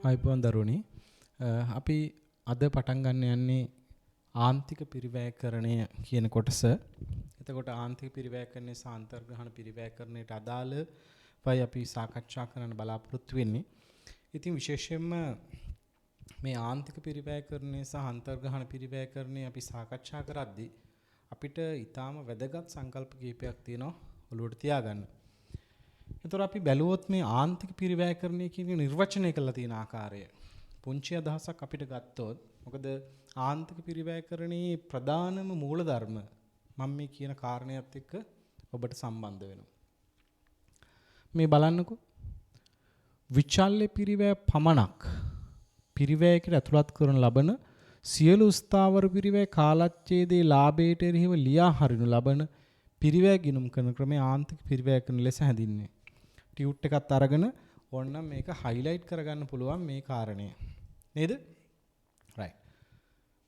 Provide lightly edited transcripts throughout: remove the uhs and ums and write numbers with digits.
අයිබෝන් දරුවනි අපි අද පටන් ගන්න යන්නේ ආන්තික පිරිවැයකරණය කියන කොටස. එතකොට ආන්තික පිරිවැයකරණය සහ අන්තර්ග්‍රහණ පිරිවැයකරණයට අදාළවයි අපි සාකච්ඡා කරන්න බලාපොරොත්තු වෙන්නේ. ඉතින් විශේෂයෙන්ම මේ ආන්තික පිරිවැයකරණය සහ අන්තර්ග්‍රහණ පිරිවැයකරණය අපි සාකච්ඡා කරද්දී අපිට ඊටාම වැදගත් සංකල්ප කිහිපයක් තියෙනවා ඔළුවට තියාගන්න. එතකොට අපි බැලුවොත් මේ ආන්තික පිරිවැයකරණය කියන නිර්වචනය කරලා තියෙන ආකාරය පුංචි අදහසක් අපිට ගත්තොත් මොකද ආන්තික පිරිවැයකරණයේ ප්‍රධානම මූලධර්ම මම මේ කියන කාරණේත් එක්ක ඔබට සම්බන්ධ වෙනවා. මේ බලන්නකෝ විචල්්‍ය පිරිවැය පමණක් පිරිවැයකට ඇතුළත් කරන ලබන සියලු ස්ථාවර පිරිවැය කාලච්ඡේදයේ ලාභයට එරෙහිව ලියා හරිනු ලබන පිරිවැය ගිණුම් කරන ක්‍රමය ආන්තික පිරිවැයකරණ ලෙස හැඳින්වේ. ටියුට් එකත් අරගෙන ඕනනම් මේක හයිලයිට් කරගන්න පුළුවන් මේ කාරණය. නේද? රයිට්.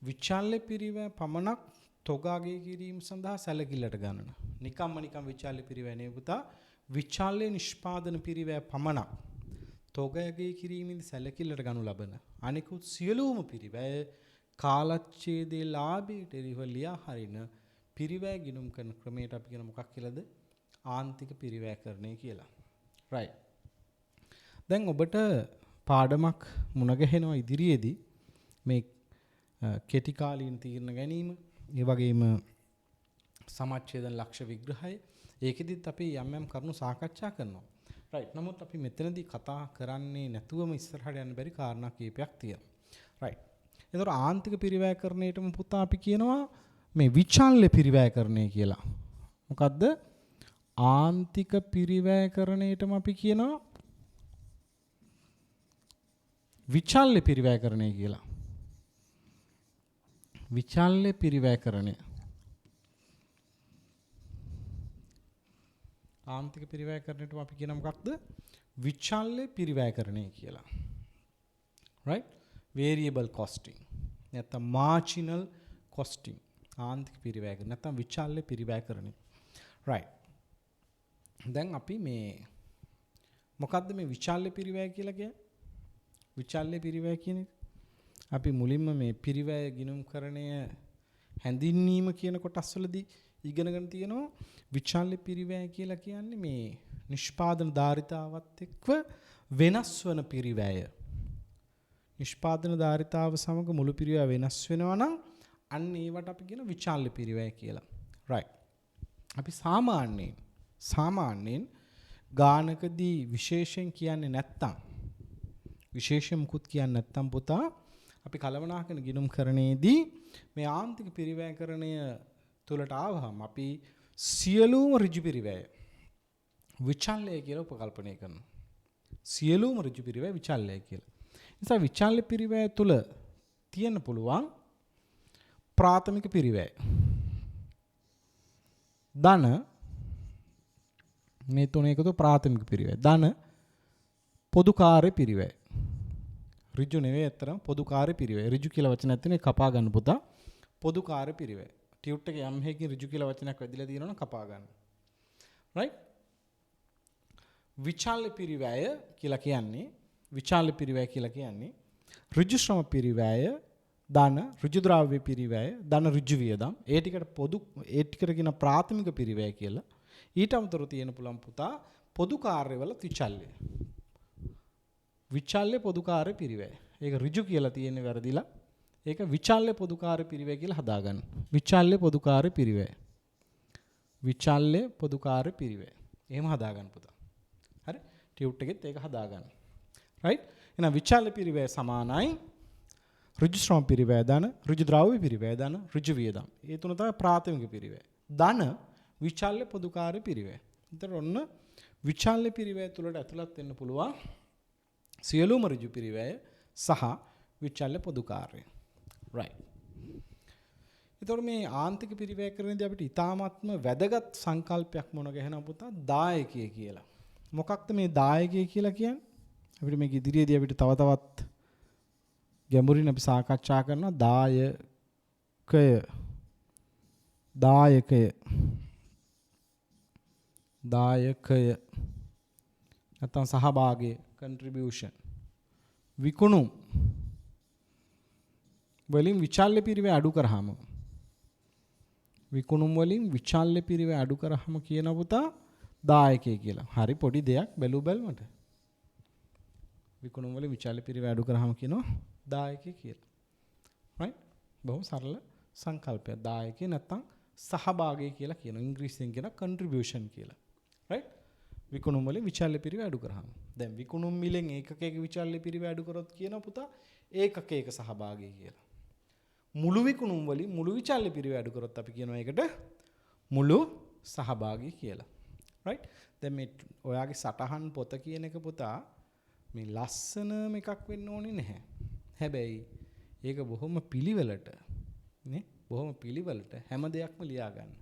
විචල්්‍ය පිරිවැය පමණක් තොගාගේ කිරීම සඳහා සැලකිල්ලට ගන්නන. නිකම්ම විචල්්‍ය පිරිවැය නේ පුතා. විචල්්‍ය නිෂ්පාදන පිරිවැය පමණක් තොගාගේ කිරීමෙන් සැලකිල්ලට ගනු ලබන අනිකුත් සියලුම පිරිවැය කාලච්ඡේදයේ ලාභයට එරෙහිව ලියා හරින පිරිවැය ගිණුම් කරන ක්‍රමයට අපි කියන මොකක් කියලාද? ආන්තික පිරිවැයකරණය කියලා. right. දැන් ඔබට පාඩමක් මුණ ගැහෙනවා ඉදිරියේදී මේ කෙටි කාලීන තීරණ ගැනීම, ඒ වගේම සමච්ඡේදන ලක්ෂ්‍ය විග්‍රහය. ඒකෙදිත් අපි යම් කරුණු සාකච්ඡා කරනවා. right. නමුත් අපි මෙතනදී කතා කරන්නේ නැතුවම ඉස්සරහට යන්න බැරි කාරණා කීපයක් තියෙනවා. right. ඒතර ආන්තික පිරිවැයකරණයටම පුතා අපි කියනවා මේ විචල්්‍ය පිරිවැයකරණය කියලා. මොකද්ද? ආන්තික පිරිවැයකරණයටම අපි කියනවා විචල්්‍ය පිරිවැයකරණය කියලා. විචල්්‍ය පිරිවැයකරණය. ආන්තික පිරිවැයකරණයටම අපි කියනවා මොකක්ද? විචල්්‍ය පිරිවැයකරණය කියලා. right? variable costing. නැත්නම් marginal costing. ආන්තික පිරිවැයකරණය නැත්නම් විචල්්‍ය පිරිවැයකරණය. right. දැන් අපි මේ මොකද්ද මේ විචල්්‍ය පිරිවැය කියලා කියන්නේ? විචල්්‍ය පිරිවැය කියන එක අපි මුලින්ම මේ පිරිවැය ගිණුම්කරණය හැඳින්වීම කියන කොටස් වලදී ඉගෙනගෙන තියෙනවා. විචල්්‍ය පිරිවැය කියලා කියන්නේ මේ නිෂ්පාදන ධාරිතාවත් එක්ව වෙනස් වන පිරිවැය. නිෂ්පාදන ධාරිතාව සමග මුළු පිරිවැය වෙනස් වෙනවා නම් අන්න ඒවට අපි කියන විචල්්‍ය පිරිවැය කියලා. right. අපි සාමාන්‍යයෙන් ගානකදී විශේෂයෙන් කියන්නේ නැත්තම් විශේෂයෙන් මුකුත් කියන්නේ නැත්තම් පුතා අපි කලමනාකරන ගිණුම්කරණයේදී මේ ආන්තික පිරිවැයකරණය තුලට ආවහම අපි සියලුම ඍජු පිරිවැය විචල්්‍ය කියලා උපකල්පනය කරනවා. සියලුම ඍජු පිරිවැය විචල්්‍ය කියලා. නිසා විචල්්‍ය පිරිවැය තුල තියෙන්න පුළුවන් ප්‍රාථමික පිරිවැය. ධන මේ තුන එකතු ප්‍රාථමික පිරිවැය. ධන පොදු කාර්ය පිරිවැය. ඍජු නෙවෙයි අතරම පොදු කාර්ය පිරිවැය. ඍජු කියලා වචනයක් තියෙන කපා ගන්න පුතා. පොදු කාර්ය පිරිවැය. ටියුට් එකේ යම් හේකින් ඍජු කියලා වචනයක් වැදිලා තියෙනවනම් කපා ගන්න. right? විචල්්‍ය පිරිවැය කියලා කියන්නේ ඍජු ශ්‍රම පිරිවැය, ධන ඍජු ද්‍රව්‍ය පිරිවැය, ධන ඍජු වියදම්. ඒ ටිකට කියන ප්‍රාථමික පිරිවැය කියලා. ඊට අමතරව තියෙන පුළුවන් පුතා පොදු කාර්යවල විචල්්‍ය. විචල්්‍ය පොදු කාර්ය පිරිවැය. ඒක ඍජු කියලා තියෙන්නේ වැරදිලා. ඒක විචල්්‍ය පොදු කාර්ය පිරිවැය කියලා හදාගන්න. විචල්්‍ය පොදු කාර්ය පිරිවැය. විචල්්‍ය පොදු කාර්ය පිරිවැය. එහෙම හදාගන්න පුතා. හරි? ටියුට් එකෙත් ඒක හදාගන්න. right? එහෙනම් විචල්්‍ය පිරිවැය සමානයි ඍජු ශ්‍රම පිරිවැය ධන, ඍජු ද්‍රව්‍ය පිරිවැය ධන, ඍජු වියදම්. ඒ තුන තමයි ප්‍රාථමික පිරිවැය. ධන විචල්්‍ය පොදු කාර්ය පිරිවැය. ඒතර ඔන්න විචල්්‍ය පිරිවැය තුලට ඇතුළත් වෙන්න පුළුවන් සියලුම ඍජු පිරිවැය සහ විචල්්‍ය පොදු කාර්ය. right. ඒතර මේ ආන්තික පිරිවැයකරණයේදී අපිට ඊ타මාත්ම වැදගත් සංකල්පයක් මොන ගැහෙනව පුතා? දායකය කියලා. මොකක්ද මේ දායකය කියලා කියන්නේ? අපිට මේක ඉදිරියේදී අපිට තව තවත් ගැඹුරින් අපි සාකච්ඡා කරනවා දායකය දායකය නැත්නම් සහභාගය contribution. විකුණුම් වලින් විචල්්‍ය පිරිවේ අඩු කරාම විකුණුම් වලින් විචල්්‍ය පිරිවේ අඩු කරාම කියන පුතා දායකය කියලා. හරි පොඩි දෙයක් බැලු බැලමට. විකුණුම් වලින් විචල්්‍ය පිරිවේ අඩු කරාම කියනවා දායකය කියලා. right? බොහොම සරල සංකල්පයක්. දායකය නැත්නම් සහභාගී කියලා කියනවා. ඉංග්‍රීසියෙන් කියන contribution කියලා. right? විකුණුම් වලින් විචල්්‍ය පිරිවේ අඩු කරාම. දැන් විකුණුම් මිලෙන් ඒකකයක විචල්්‍ය පිරිවේ අඩු කරොත් කියනවා පුතා ඒකකයක සහභාගී කියලා. මුළු විකුණුම් වලින් මුළු විචල්්‍ය පිරිවේ අඩු කරොත් අපි කියනවා ඒකට මුළු සහභාගී කියලා. right? දැන් මේ ඔයාගේ සටහන් පොත කියන එක පුතා මේ ලස්සනම එකක් වෙන්න ඕනේ නැහැ. හැබැයි ඒක බොහොම පිළිවෙලට නේ බොහොම පිළිවෙලට හැම දෙයක්ම ලියා ගන්න.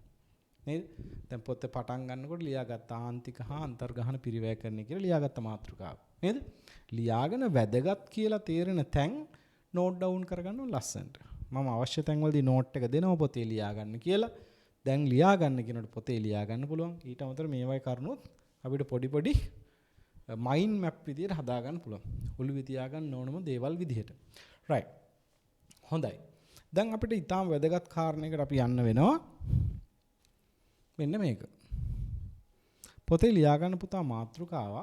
නේද? දැන් පොතේ පටන් ගන්නකොට ලියාගත්ත ආන්තික හා අන්තර්ගහන පිරිවැයකරණය කියලා ලියාගත්ත මාතෘකාව. නේද? ලියාගෙන වැදගත් කියලා තේරෙන තැන් නෝට් ඩවුන් කරගන්න ලස්සනට. මම අවශ්‍ය තැන්වලදී නෝට් එක දෙනවා පොතේ ලියා ගන්න කියලා. දැන් ලියා ගන්න කියනකොට පොතේ ලියා ගන්න පුළුවන්. ඊට අමතරව මේවයි කරුණොත් අපිට පොඩි පොඩි මයින්ඩ් මැප් විදියට හදා ගන්න පුළුවන්. ඔළුවේ තියා ගන්න ඕනම දේවල් විදියට. right. හොඳයි. දැන් අපිට ඊටාම වැදගත් කාරණයකට අපි යන්න වෙනවා. මෙන්න මේක. පොතේ ලියා ගන්න පුතා මාතෘකාව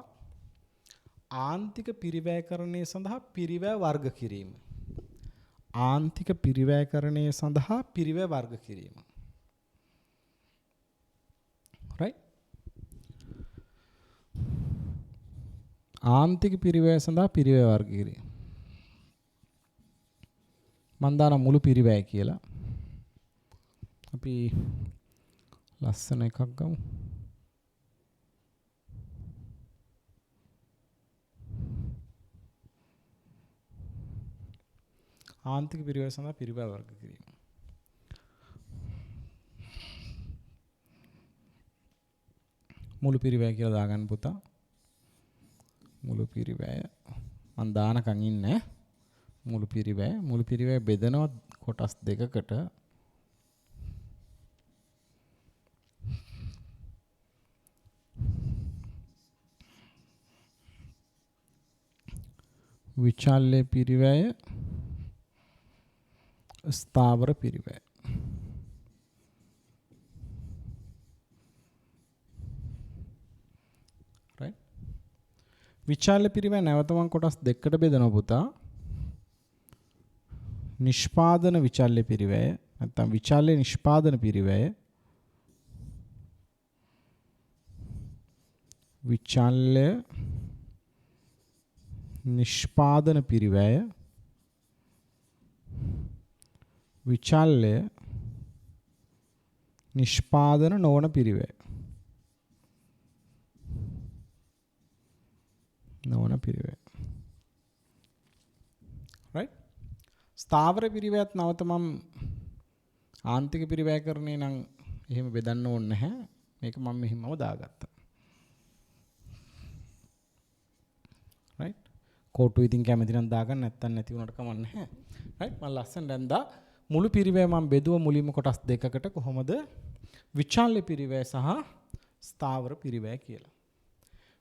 ආන්තික පිරිවැයකරණය සඳහා පිරිවැය වර්ග කිරීම. ආන්තික පිරිවැයකරණය සඳහා පිරිවැය වර්ග කිරීම. right? ආන්තික පිරිවැය සඳහා පිරිවැය වර්ග කිරීම. මන් දාන මුළු පිරිවැය කියලා. අපි ලස්සන එකක් ගමු. ආන්තික පිරිවැය සඳහා පිරිවැය වර්ග කිරීම. මුළු පිරිවැය කියලා දාගන්න පුතා. මුළු පිරිවැය මන් දානකන් ඉන්නේ. මුළු පිරිවැය බෙදනවා කොටස් දෙකකට. විචල්්‍ය පිරිවැය ස්ථාවර පිරිවැය. right? විචල්්‍ය පිරිවැය නැවත මම කොටස් දෙකකට බෙදනවා පුතා. නිෂ්පාදන විචල්්‍ය පිරිවැය නැත්නම් විචල්්‍ය නිෂ්පාදන පිරිවැය විචල්්‍ය නිෂ්පාදන පිරිවැය විචල්්‍ය නිෂ්පාදන නොවන පිරිවැය right? ස්ථාවර පිරිවැයත් නැවත මම ආන්තික පිරිවැයකරණේ නම් එහෙම බෙදන්න ඕනේ නැහැ. මේක මම මෙහිමම දාගත්තා. right? කෝටු ඉතින් කැමති නම් දාගන්න නැත්නම් නැති වුණාට කමක් නැහැ. right? මම ලස්සන දැන්දා මුළු පිරිවැය මම බෙදුව මුලින්ම කොටස් දෙකකට කොහොමද විචල්්‍ය පිරිවැය සහ ස්ථාවර පිරිවැය කියලා.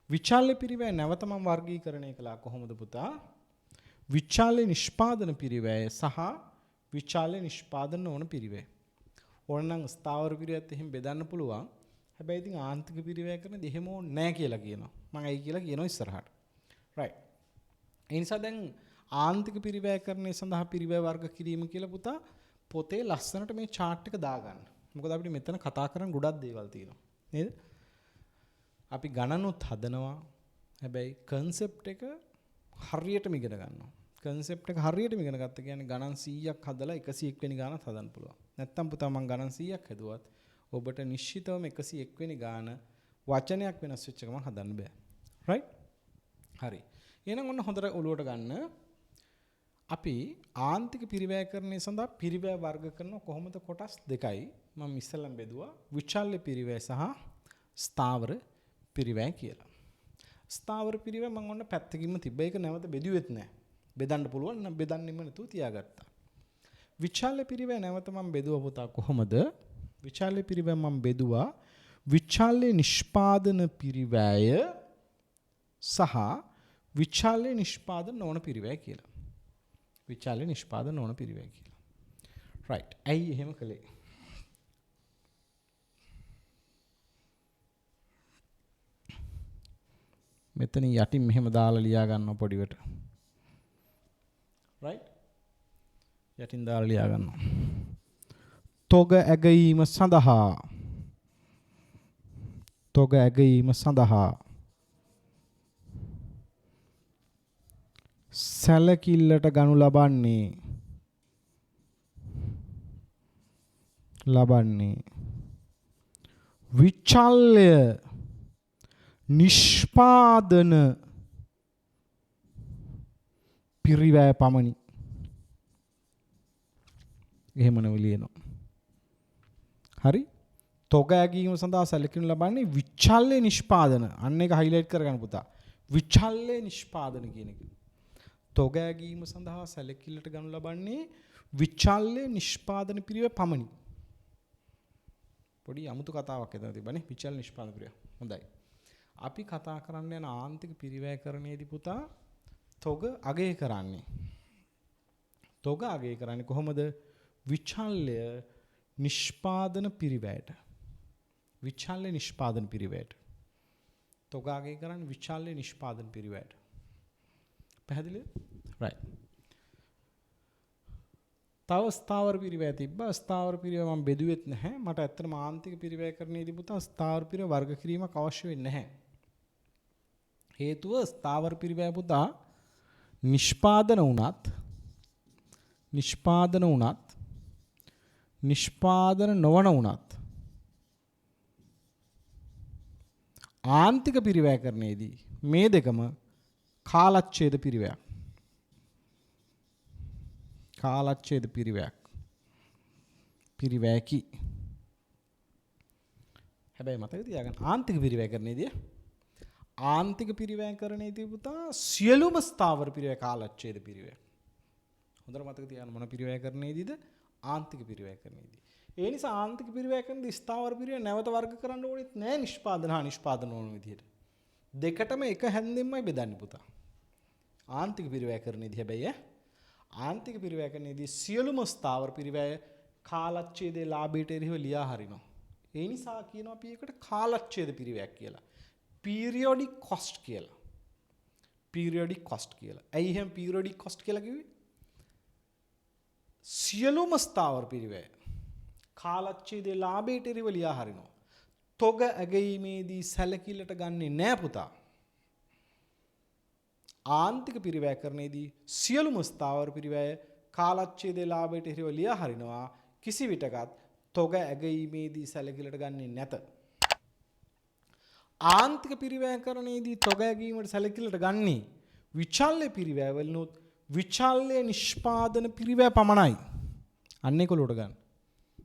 විචල්්‍ය පිරිවැය නැවත මම වර්ගීකරණය කළා කොහොමද පුතා? විචල්්‍ය නිෂ්පාදන පිරිවැය සහ විචල්්‍ය නිෂ්පාදන නොවන පිරිවැය. ඕනනම් ස්ථාවර පිරිවැයත් එහෙම බෙදන්න පුළුවන්. හැබැයි ඉතින් ආන්තික පිරිවැය කරන දෙහෙම ඕනේ නැහැ කියලා කියනවා. මම ඒයි කියලා කියනවා ඉස්සරහට. right. ඒ නිසා දැන් ආන්තික පිරිවැයකරණය සඳහා පිරිවැය වර්ග කිරීම කියලා පුතා පොතේ ලස්සනට මේ chart එක දාගන්න. මොකද අපිට මෙතන කතා කරන් ගොඩක් දේවල් තියෙනවා. නේද? අපි ගණනුත් හදනවා. හැබැයි concept එක හරියටම ඉගෙන ගන්නවා. concept එක හරියටම ඉගෙන ගත්ත කියන්නේ ගණන් 100ක් හදලා 101 වෙනි ගානත් හදන්න පුළුවන්. නැත්තම් පුතා මම ගණන් 100ක් හදුවත් ඔබට නිශ්චිතවම 101 වෙනි ගාන වචනයක් වෙනස් වෙච්ච එකම හදන්න බෑ. right? හරි. එහෙනම් ඔන්න හොඳට ඔලුවට ගන්න. අපි ආන්තික පිරිවැයකරණය සඳහා පිරිවැය වර්ග කරන කොහොමද කොටස් දෙකයි මම ඉස්සෙල්ලම බෙදුවා විචල්්‍ය පිරිවැය සහ ස්ථාවර පිරිවැය කියලා. ස්ථාවර පිරිවැය මම ඔන්න පැත්තකින්ම තිබ්බ එක නැවත බෙදුවෙත් නැහැ. බෙදන්න පුළුවන් නම් බෙදන්නෙම නැතුව තියාගත්තා. විචල්්‍ය පිරිවැය නැවත මම බෙදුවා පුතා කොහොමද? විචල්්‍ය පිරිවැය මම බෙදුවා විචල්්‍ය නිෂ්පාදන පිරිවැය සහ විචල්්‍ය නිෂ්පාදන නොවන පිරිවැය කියලා. විචල්්‍ය නිෂ්පාදන නොවන පිරිවැය කියලා. රයිට්. ඇයි එහෙම කළේ? මෙතන යටින් මෙහෙම දාලා ලියා ගන්නවා පොඩිවට. right යටින් දාලා ලියා ගන්නවා. තොග ඇගීම සඳහා සැලකිල්ලට ගනු ලබන්නේ විචල්්‍ය නිෂ්පාදන පිරිවැය පමණි. එහෙම නෙවෙලියනවා. හරි? තොග ඇගීම සඳහා සැලකිලි ලබන්නේ විචල්්‍ය නිෂ්පාදන. අන්න එක හයිලයිට් කරගන්න පුතා. විචල්්‍ය නිෂ්පාදන කියන එක. තොග ඇගීම සඳහා සැලකිල්ලට ගනු ලබන්නේ විචල්්‍ය නිෂ්පාදන පිරිවැය පමණි. පොඩි අමුතු කතාවක් එතන තිබ්බනේ විචල්්‍ය නිෂ්පාදන පිරිවැය. හොඳයි. අපි කතා කරන්න යන ආන්තික පිරිවැයකරණයේදී පුතා තොග අගය කරන්නේ. තොග අගය කරන්නේ කොහොමද? විචල්්‍ය නිෂ්පාදන පිරිවැයට. විචල්්‍ය නිෂ්පාදන පිරිවැයට. තොග අගය කරන්නේ විචල්්‍ය නිෂ්පාදන පිරිවැයට. පැහැදිලිද? right. තව ස්ථාවර පිරිවැය තිබ්බා. ස්ථාවර පිරිවැය මම බෙදුවෙත් නැහැ. මට ඇත්තටම ආන්තික පිරිවැයකරණයේදී පුතා ස්ථාවර පිරිවැය වර්ග කිරීමක් අවශ්‍ය වෙන්නේ නැහැ. හේතුව ස්ථාවර පිරිවැය පුතා නිෂ්පාදන නොවන වුණත් ආන්තික පිරිවැයකරණයේදී මේ දෙකම කාලච්ඡේද පිරිවැයක්. කාලච්ඡේද පිරිවැයකි. හැබැයි මතක තියාගන්න ආන්තික පිරිවැයකරණයේදී පුතා සියලුම ස්ථාවර පිරිවැය කාලච්ඡේද පිරිවැය. හොඳට මතක තියාගන්න මොන පිරිවැයකරණයේදීද? ආන්තික පිරිවැයකරණයේදී. ඒ නිසා ආන්තික පිරිවැයකරණයේදී ස්ථාවර පිරිවැය නැවත වර්ග කරන්න ඕනෙත් නැහැ නිෂ්පාදන හා නිෂ්පාදන නොවන විදිහට. දෙකටම එක හැන්දෙන්මයි බෙදන්නේ පුතා. ආන්තික පිරිවැයකරණයේදී හැබැයි ආන්තික පිරිවැයකරණයේදී සියලුම ස්ථාවර පිරිවැය කාලච්ඡේදයේ ලාභයට එරෙහිව ලියා හරිනවා. ඒ නිසා කියනවා අපි ඒකට කාලච්ඡේද පිරිවැයක් කියලා. periodic cost කියලා. periodic cost කියලා. ඇයි එහෙම periodic cost කියලා කිව්වේ? සියලුම ස්ථාවර පිරිවැය කාලච්ඡේදයේ ලාභයට එරෙහිව ලියා හරිනවා. තොග ඇගීමේදී සැලකිල්ලට ගන්නේ නැහැ පුතා. ආන්තික පිරිවැයකරණයේදී සියලුම ස්ථාවර පිරිවැය කාලච්ඡේදයේ ලාභයට එරෙහිව ලියා හරිනවා. කිසි විටකත් තොග ඇගීමේදී සැලකිල්ලට ගන්නේ නැත. ආන්තික පිරිවැයකරණයේදී තොග ඇගීමට සැලකිල්ලට ගන්නේ විචල්්‍ය පිරිවැය වලිනුත් විචල්්‍ය නිෂ්පාදන පිරිවැය පමණයි. අන්න ඒක උඩට ගන්න.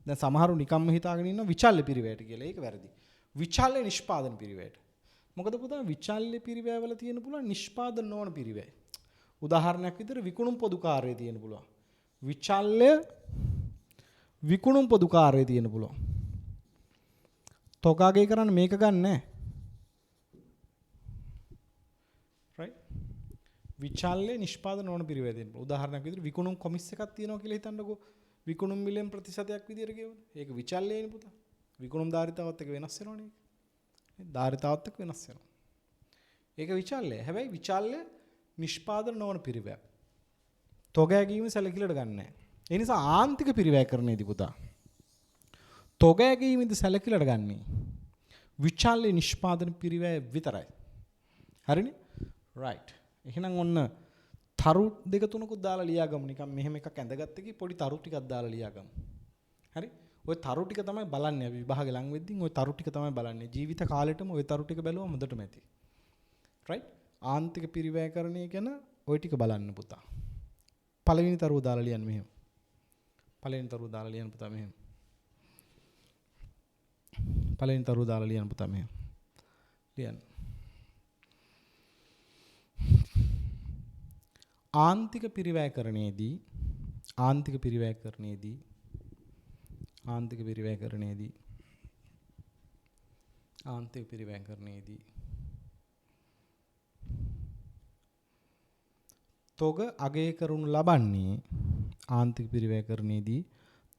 දැන් සමහරු නිකම්ම හිතාගෙන ඉන්නවා විචල්්‍ය පිරිවැයට කියලා. ඒක වැරදි. විචල්්‍ය නිෂ්පාදන පිරිවැයට. මොකද පුතා විචල්්‍ය පිරිවැය වල තියෙන පුළුවන් නිෂ්පාදන නොවන පිරිවැය. උදාහරණයක් විදිහට විකුණුම් පොදුකාරයේ තියෙන පුළුවන්. විචල්්‍ය විකුණුම් පොදුකාරයේ තියෙන පුළුවන්. තොග අගය කරන්න මේක ගන්න නැහැ. right විචල්්‍ය නිෂ්පාදන නොවන පිරිවැය තියෙන පුළුවන්. උදාහරණයක් විදිහට විකුණුම් කොමිස් එකක් තියෙනවා කියලා හිතන්නකෝ. විකුණුම් මිලෙන් ප්‍රතිශතයක් විදිහට කියවන. ඒක විචල්්‍යයනේ පුතා. විකුණුම් ධාරිතාවත් එක්ක වෙනස් වෙනවනේ. ධාරිතාවත් එක්ක වෙනස් වෙනවා. ඒක විචල්්‍ය. හැබැයි විචල්්‍ය නිෂ්පාදන නොවන පිරිවැය. තොග ඇගීම සැලකිල්ලට ගන්න නැහැ. ඒ නිසා ආන්තික පිරිවැයකරණයේදී පුතා තොග ඇගීමේදී සැලකිල්ලට ගන්නේ විචල්්‍ය නිෂ්පාදන පිරිවැය විතරයි. හරිනේ? right. එහෙනම් ඔන්න තරු දෙක තුනකුත් දාලා ලියාගමු. නිකන් මෙහෙම එකක් ඇඳගත්ත එකේ පොඩි තරු ටිකක් දාලා ලියාගමු. හරි? ওই තරු ටික තමයි බලන්නේ අපි විභාගෙ ලඟ වෙද්දී ওই තරු ටික තමයි බලන්නේ. ජීවිත කාලෙටම ওই තරු ටික බැලුවම හොඳටම ඇති. right? ආන්තික පිරිවැයකරණය ගැන ওই ටික බලන්න පුතා. පළවෙනි තරුව දාලා ලියන්න මෙහෙම. පළවෙනි තරුව දාලා ලියන්න පුතා මෙහෙම. පළවෙනි තරුව දාලා ලියන්න පුතා මෙහෙම. ලියන්න. ආන්තික පිරිවැයකරණයේදී ආන්තික පිරිවැකරණයේදී තොග අගය කරනු ලබන්නේ ආන්තික පිරිවැකරණයේදී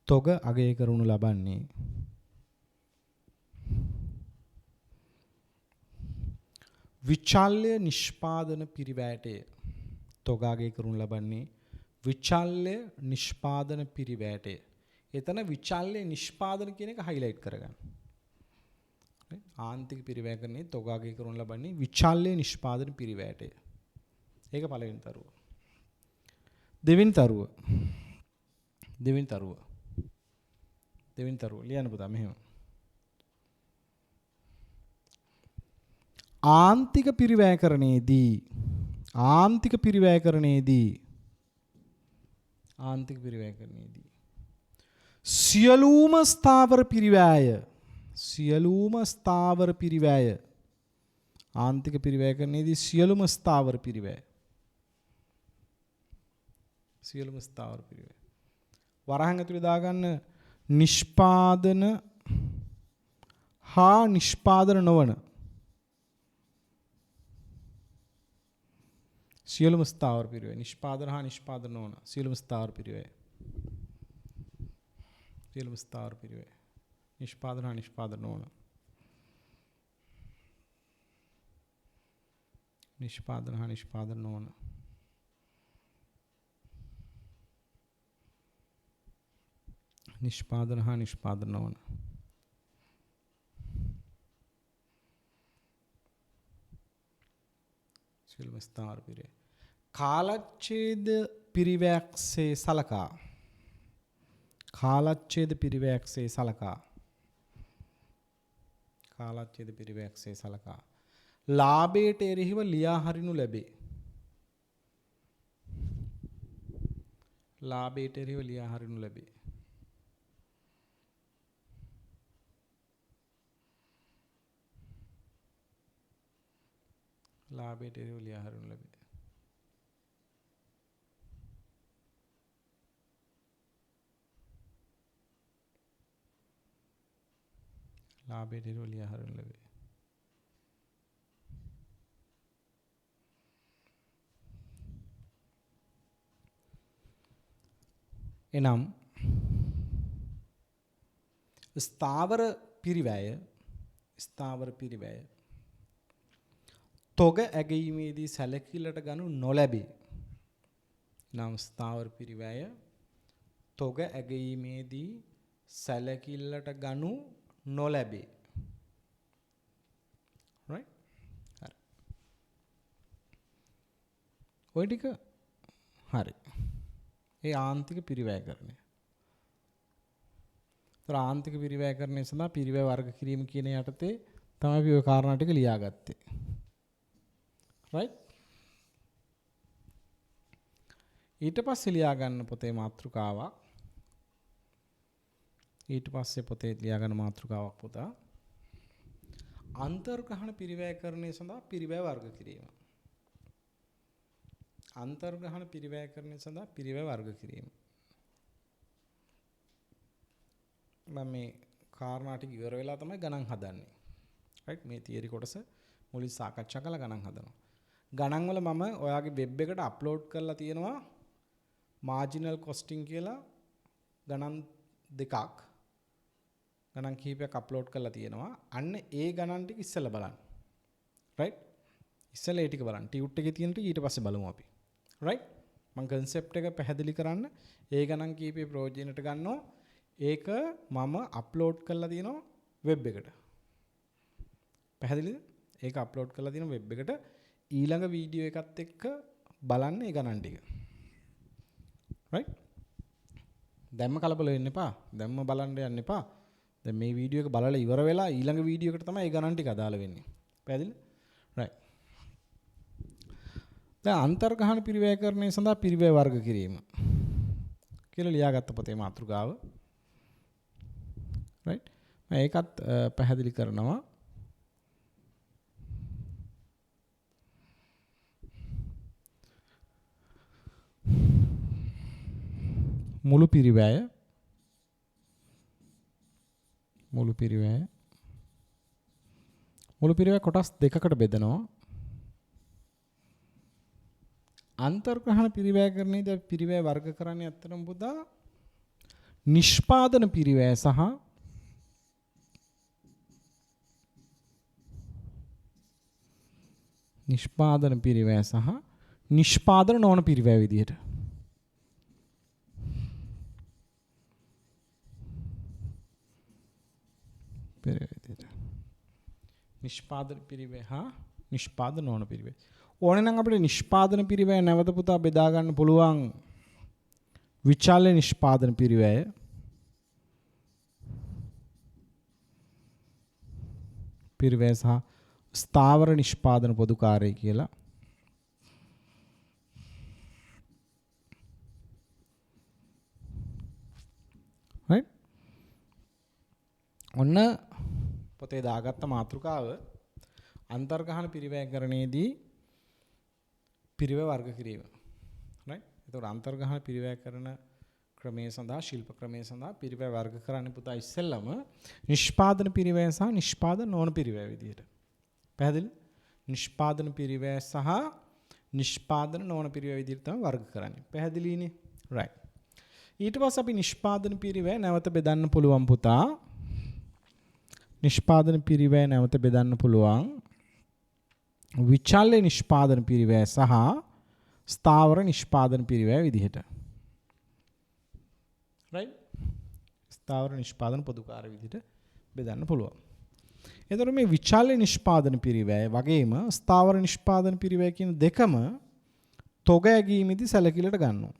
තොග අගය කරනු ලබන්නේ විචල්්‍ය නිෂ්පාදන පිරිවැටය. තොග අගය කරනු ලබන්නේ විචල්්‍ය නිෂ්පාදන පිරිවැටය. එතන විචල්්‍ය නිෂ්පාදන කියන එක හයිලයිට් කරගන්න. ආන්තික පිරිවැකරණයේ තොග අගය කරනු ලබන්නේ විචල්්‍ය නිෂ්පාදන පිරිවැටය. ඒක පළවෙනි තරුව. දෙවෙනි තරුව ලියන්න පුතා මෙහෙම. ආන්තික පිරිවැකරණයේදී සියලුම ස්ථාවර පිරිවැය ආන්තික පිරිවැකරණයේදී සියලුම ස්ථාවර පිරිවැය වරහන් ඇතුලේ දාගන්න නිෂ්පාදන හා නිෂ්පාදන නොවන සියලුම ස්ථාවර පිරිවැය නිෂ්පාදන හා නිෂ්පාදන නොවන සියලුම ස්ථාවර පිරිවැය නිෂ්පාදන හා නිෂ්පාදන නොවන නිෂ්පාදන හා නිෂ්පාදන නොවන නිෂ්පාදන හා නිෂ්පාදන නොවන සියලුම ස්ථාවර පිරිවැය කාලච්ඡේද පිරිවැයක්සේ සලකා ලාභයට එරෙහිව ලියා හරිනු ලැබේ. ලාභයට එරෙහිව ලියා හරිනු ලැබේ. ලාභයට එරෙහිව ලියා හරිනු ලැබේ. ලාභයට එරෙහිව ලියා හරිනු ලැබේ. එනම් ස්ථාවර පිරිවැය තොග ඇගීමේදී සැලකිල්ලට ගනු නොලැබේ. නම් ස්ථාවර පිරිවැය තොග ඇගීමේදී සැලකිල්ලට ගනු නොලැබේ. right හරි. ඔය ටික හරි. ඒ ආන්තික පිරිවැයකරණය. ඒතර ආන්තික පිරිවැයකරණය සඳහා පිරිවැය වර්ග කිරීම කියන යටතේ තමයි අපි ඔය කාරණා ටික ලියාගත්තේ. right ඊට පස්සේ ලියා ගන්න පොතේ මාතෘකාවක් පුතා අන්තර්ග්‍රහණ පිරිවැයකරණය සඳහා පිරිවැය වර්ග කිරීම. අන්තර්ග්‍රහණ පිරිවැයකරණය සඳහා පිරිවැය වර්ග කිරීම. මම මේ කාරණා ටික ඉවර වෙලා තමයි ගණන් හදන්නේ. right මේ තියරි කොටස මුලින් සාකච්ඡා කරලා ගණන් හදනවා. ගණන් වල මම ඔයාගේ වෙබ් එකට අප්ලෝඩ් කරලා තියෙනවා මාජිනල් කොස්ටිං කියලා ගණන් කිහිපයක් අප්ලෝඩ් කරලා තියෙනවා. අන්න ඒ ගණන් ටික ඉස්සෙල්ලා බලන්න. right ඉස්සෙල්ලා ඒ ටික බලන්න. ටියුට් එකේ තියෙන ටික ඊට පස්සේ බලමු අපි. right මම concept එක පැහැදිලි කරන්න ඒ ගණන් කිහිපේ ප්‍රයෝජනට ගන්නවා. ඒක මම අප්ලෝඩ් කරලා තියෙනවා වෙබ් එකට. පැහැදිලිද? ඒක අප්ලෝඩ් කරලා තියෙනවා වෙබ් එකට. ඊළඟ වීඩියෝ එකත් එක්ක බලන්න ඒ ගණන් ටික. right දැම්ම කලබල වෙන්න එපා. දැම්ම බලන්න යන්න එපා. දැන් මේ වීඩියෝ එක බලලා ඉවර වෙලා ඊළඟ වීඩියෝ එකට තමයි ඒ ගණන් ටික අදාළ වෙන්නේ. පැහැදිලිද? right දැන් අන්තර්ග්‍රහණ පිරිවැයකරණය සඳහා පිරිවැය වර්ග කිරීම කියලා ලියාගත්ත පොතේ මාතෘකාව. right මම ඒකත් පැහැදිලි කරනවා. මුළු පිරිවැය මුළු පිරිවැය කොටස් දෙකකට බෙදනවා. අන්තර්ග්‍රහණ පිරිවැයකරණයේදී අපි පිරිවැය වර්ග කරන්නේ අත්‍තරම පුතා නිෂ්පාදන පිරිවැය සහ නිෂ්පාදන නොවන පිරිවැය විදිහට. නිෂ්පාදන පිරිවැය හා නිෂ්පාදන නොවන පිරිවැය. ඕනේ නම් අපිට නිෂ්පාදන පිරිවැය නැවත පුතා බෙදා ගන්න පුළුවන් විචල්්‍ය නිෂ්පාදන පිරිවැය සහ ස්ථාවර නිෂ්පාදන පොදුකාරය කියලා. right ඔන්න පොතේ දාගත්ත මාතෘකාව අන්තර්ගහන පිරිවැයකරණයේදී පිරිවැය වර්ග කිරීම. right එතකොට අන්තර්ගහන පිරිවැයකරණ ක්‍රමයේ සඳහා ශිල්ප ක්‍රමයේ සඳහා පිරිවැය වර්ග කරන්න පුතා ඉස්සෙල්ලම නිෂ්පාදන පිරිවැය සහ නිෂ්පාදන නොවන පිරිවැය විදියට. පැහැදිලි? නිෂ්පාදන පිරිවැය සහ නිෂ්පාදන නොවන පිරිවැය විදියට තමයි වර්ග කරන්නේ. පැහැදිලිනේ? right. ඊට පස්සේ අපි නිෂ්පාදන පිරිවැය නැවත බෙදන්න පුළුවන් පුතා. නිෂ්පාදන පිරිවැය නැවත බෙදන්න පුළුවන් විචල්්‍ය නිෂ්පාදන පිරිවැය සහ ස්ථාවර නිෂ්පාදන පිරිවැය විදිහට. right ස්ථාවර නිෂ්පාදන පොදුකාර විදිහට බෙදන්න පුළුවන්. එතකොට මේ විචල්්‍ය නිෂ්පාදන පිරිවැය වගේම ස්ථාවර නිෂ්පාදන පිරිවැය කියන දෙකම තොග ඇගීමේදී සැලකිල්ලට ගන්නවා.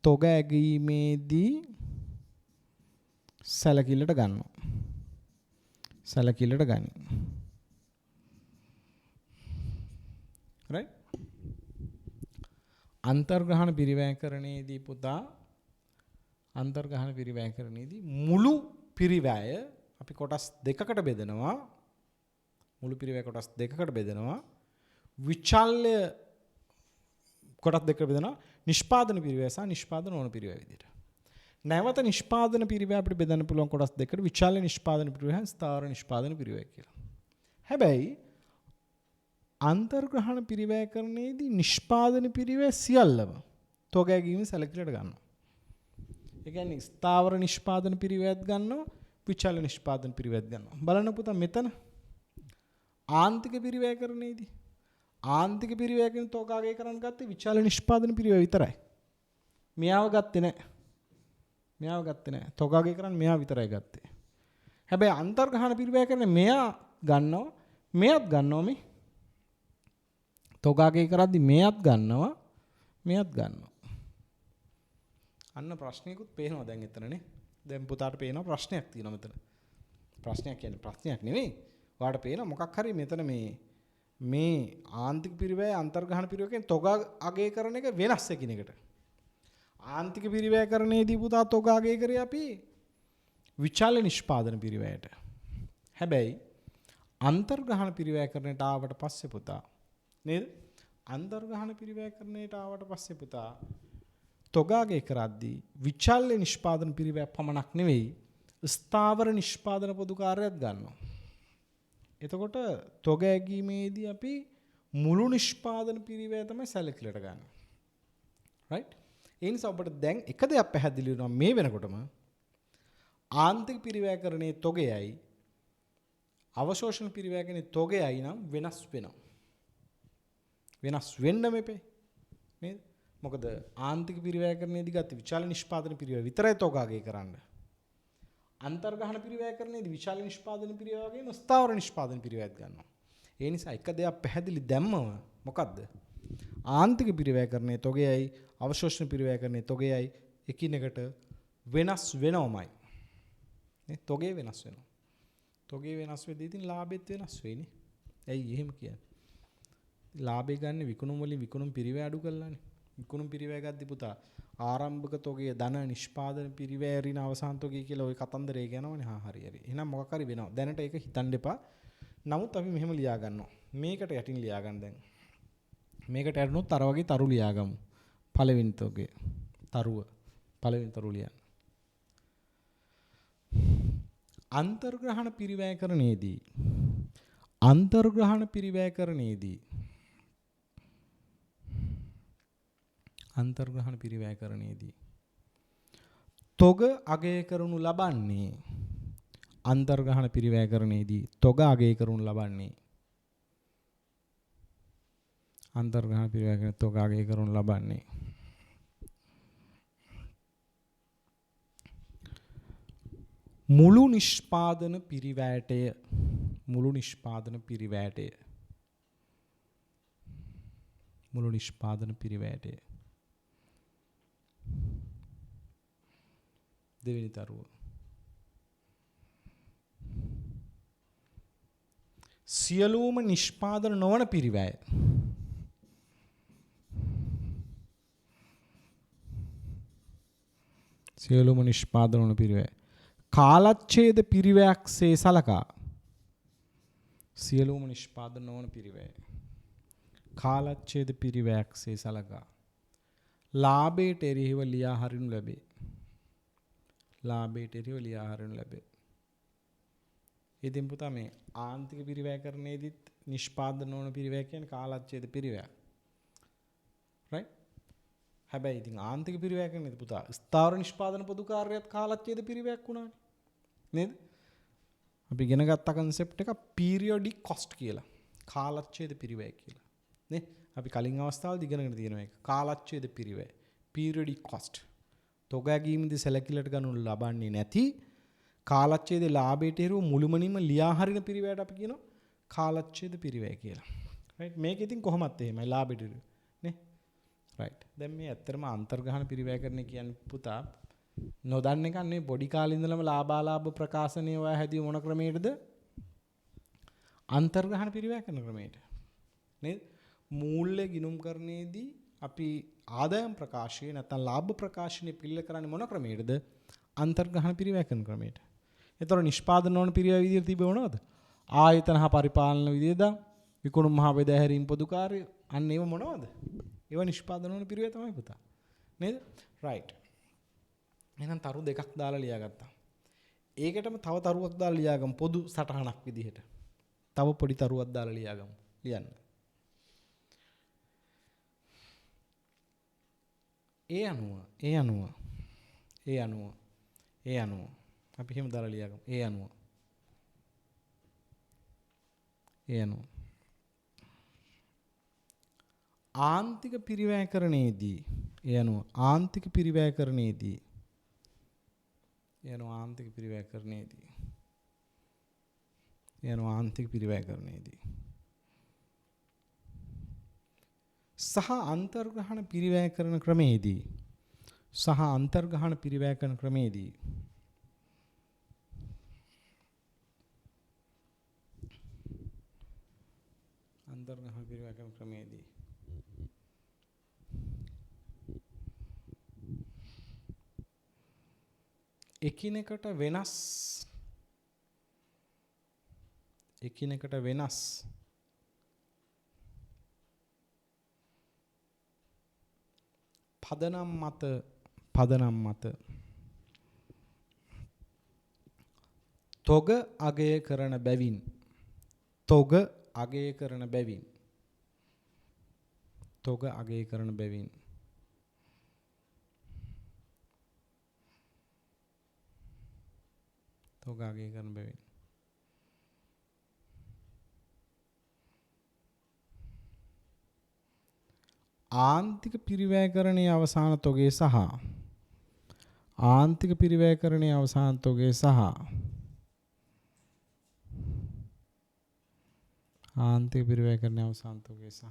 තොග ඇගීමේදී සැලකිල්ලට ගන්නවා. සැලකිල්ලට ගනි. right අන්තර්ග්‍රහණ පිරිවැයකරණයේදී පුතා අන්තර්ග්‍රහණ පිරිවැයකරණයේදී මුළු පිරිවැය අපි කොටස් දෙකකට බෙදනවා. මුළු පිරිවැය කොටස් දෙකකට බෙදනවා. විචල්්‍ය කොටස් දෙකකට බෙදනවා. නිෂ්පාදන පිරිවැය සහ නිෂ්පාදන නොවන පිරිවැය විදිහට. නැවත නිෂ්පාදන පිරිවැය අපිට බෙදන්න පුළුවන් කොටස් දෙකකට විචල්්‍ය නිෂ්පාදන පිරිවැය ස්ථාවර නිෂ්පාදන පිරිවැය කියලා. හැබැයි අන්තර්ග්‍රහණ පිරිවැයකරණයේදී නිෂ්පාදන පිරිවැය සියල්ලම තොග ඇගීමේ සැලකිල්ලට ගන්නවා. ඒ කියන්නේ ස්ථාවර නිෂ්පාදන පිරිවැයත් ගන්නවා විචල්්‍ය නිෂ්පාදන පිරිවැයත් ගන්නවා. බලන්න පුතා මෙතන ආන්තික පිරිවැයකරණයේදී ආන්තික පිරිවැයකින් තොග අගය කරන්න ගත්තේ විචල්්‍ය නිෂ්පාදන පිරිවැය විතරයි. මෙයාව ගත්තේ නැහැ. මෙයාව ගත්තේ නැහැ. තොග අගය කරන්න මෙයා විතරයි ගත්තේ. හැබැයි අන්තර්ග්‍රහණ පිරිවැයකරණේ මෙයා ගන්නවා මෙයත් ගන්නවා මේ තොග අගය කරද්දි මෙයත් ගන්නවා මෙයත් ගන්නවා. අන්න ප්‍රශ්නයකුත් පේනවා දැන් එතනනේ. දැන් පුතාට පේනවා ප්‍රශ්නයක් තියෙනවා මෙතන. ප්‍රශ්නයක් කියන්නේ ප්‍රශ්නයක් නෙවෙයි. ඔයාලට පේනවා මොකක් හරි මෙතන මේ ආන්තික පිරිවැය අන්තර්ග්‍රහණ පිරිවැයකින් තොග අගය කරන එක වෙනස් එකිනෙකට. ආන්තික පිරිවැයකරණයේදී පුතා තොග අගය කරේ අපි විචල්්‍ය නිෂ්පාදන පිරිවැයට. හැබැයි අන්තර්ග්‍රහණ පිරිවැයකරණයට ආවට පස්සේ පුතා නේද? අන්තර්ග්‍රහණ පිරිවැයකරණයට ආවට පස්සේ පුතා තොග අගය කරද්දී විචල්්‍ය නිෂ්පාදන පිරිවැය පමණක් නෙවෙයි ස්ථාවර නිෂ්පාදන පොදුකාරයත් ගන්නවා. එතකොට තොග ඇගීමේදී අපි මුළු නිෂ්පාදන පිරිවැය තමයි සැලකිල්ලට ගන්න. right ඒ නිසා ඔබට දැන් එක දෙයක් පැහැදිලි වෙනවා මේ වෙනකොටම ආන්තික පිරිවැයකරණයේ තොගයයි අවශෝෂණ පිරිවැයකරණයේ තොගයයි නම් වෙනස් වෙනවා. වෙනස් වෙන්න මෙපේ නේද? මොකද ආන්තික පිරිවැයකරණයේදී ගත්ත විචල්්‍ය නිෂ්පාදන පිරිවැය විතරයි තොග අගය කරන්න. අන්තර්ග්‍රහණ පිරිවැයකරණයේදී විචල්්‍ය නිෂ්පාදන පිරිවැය වගේම ස්ථාවර නිෂ්පාදන පිරිවැයත් ගන්නවා. ඒ නිසා එක දෙයක් පැහැදිලි දැම්මම මොකද්ද? ආන්තික පිරිවැයකරණයේ තොගයයි අවශෝෂණ පිරිවැයකරණයේ තොගයයි එකිනෙකට වෙනස් වෙනවමයි. නේ තොගේ වෙනස් වෙනවා. තොගේ වෙනස් වෙද්දී ඉතින් ලාභෙත් වෙනස් වෙයිනේ. ඇයි එහෙම කියන්නේ? ලාභය ගන්න විකුණුම් වලින් විකුණුම් පිරිවැය අඩු කළානේ. විකුණුම් පිරිවැය ගද්දි පුතා ආරම්භක තොගයේ ධන නිෂ්පාදන පිරිවැය රින අවසාන තොගය කියලා ওই කතන්දරේ කියනවනේ. හරි. එහෙනම් මොකක් හරි වෙනවා. දැනට ඒක හිතන්න එපා. නමුත් අපි මෙහෙම ලියා ගන්නවා. මේකට යටින් ලියා ගන්න දැන්. මේකට යටනොත් අර වගේ තරු ලියා ගමු. පළවෙනි තොගය. තරුව. පළවෙනි තරුව ලියන්න. අන්තර්ග්‍රහණ පිරිවැයකරණයේදී අන්තර්ග්‍රහණ පිරිවැයකරණයේදී තොග අගය කරනු ලබන්නේ අන්තර්ග්‍රහණ පිරිවැයකරණයේදී තොග අගය කරනු ලබන්නේ අන්තර්ග්‍රහණ පිරිවැයකරණ තොග අගය කරනු ලබන්නේ මුළු නිෂ්පාදන පිරිවැයටය මුළු නිෂ්පාදන පිරිවැයටය දෙවෙනි තරුව සියලුම නිෂ්පාදන නොවන පිරිවැය සියලුම නිෂ්පාදන නොවන පිරිවැය කාලච්ඡේද පිරිවැයක්සේ සලකා සියලුම නිෂ්පාදන නොවන පිරිවැය කාලච්ඡේද පිරිවැයක්සේ සලකා ලාභයට එරෙහිව ලියා හරිනු ලැබේ ලාභයට එරෙහිව ලියා හරිනු ලැබේ ඉතින් පුතා මේ ආන්තික පිරිවැයකරණයේදීත් නිෂ්පාදන නොවන පිරිවැය කියන්නේ කාලච්ඡේද පිරිවැයක් right හැබැයි ඉතින් ආන්තික පිරිවැයකරණයේදී පුතා ස්ථාවර නිෂ්පාදන පොදු කාර්යයත් කාලච්ඡේද පිරිවැයක් වුණානේ නේද අපි ඉගෙන ගත්ත concept එක periodic cost කියලා කාලච්ඡේද පිරිවැය කියලා නේ අපි කලින් අවස්ථාවේදී ඉගෙනගෙන තියෙනවා ඒක කාලච්ඡේද පිරිවැය periodic cost තොග ගැනීමේදී සැලකිල්ලට ගන්නු ලබන්නේ නැති කාලච්ඡේදේ ලාභයට එරෙහිව මුළුමනින්ම ලියා හරින පිරිවැයට අපි කියනවා කාලච්ඡේද පිරිවැය කියලා right මේක ඉතින් කොහොමත් එහෙමයි ලාභයට එරෙහිව නේ right දැන් මේ ඇත්තටම අන්තර්ග්‍රහණ පිරිවැයකරණය කියන්නේ පුතා නොදන්න එක නේ පොඩි කාලේ ඉඳලම ලාභාලාභ ප්‍රකාශනය ඔය හැදී මොන ක්‍රමයකටද අන්තර්ග්‍රහණ පිරිවැයකරන ක්‍රමයට නේද මූල්‍ය ගිණුම්කරණයේදී අපි ආදායම් ප්‍රකාශය නැත්නම් ලාභ ප්‍රකාශනය පිළිල කරන්නේ මොන ක්‍රමයකටද අන්තර්ග්‍රහණ පිරිවැයකරන ක්‍රමයට ඒතර නිෂ්පාදන නොවන පිරිවැය විදියට තිබෙ මොනවද ආයතන හා පරිපාලන විදියද විකුණුම් මහා බෙදාහැරීම් පොදු කාර්ය අන්න ඒව මොනවද ඒව නිෂ්පාදන නොවන පිරිවැය තමයි පුතා නේද right එහෙනම් තරු දෙකක් දාලා ලියාගත්තා. ඒකටම තව තරුවක් දාලා ලියාගමු පොදු සටහනක් විදිහට. තව පොඩි තරුවක් දාලා ලියාගමු. ලියන්න. ඒ අනුව අපි එහෙම දාලා ලියාගමු. ඒ අනුව ආන්තික පිරිවැයකරණයේදී ආන්තික පිරිවැයකරණයේදී සහ අන්තර්ග්‍රහණ පිරිවැයකරන ක්‍රමයේදී අන්තර්ග්‍රහණ පිරිවැයකරන ක්‍රමයේදී එකිනෙකට වෙනස් පදනම් මත තොග අගය කරන බැවින් ආන්තික පිරිවැයකරණයේ අවසාන තොගේ සහ ආන්තික පිරිවැයකරණයේ අවසාන තොගේ සහ ආන්තික පිරිවැයකරණයේ අවසාන තොගේ සහ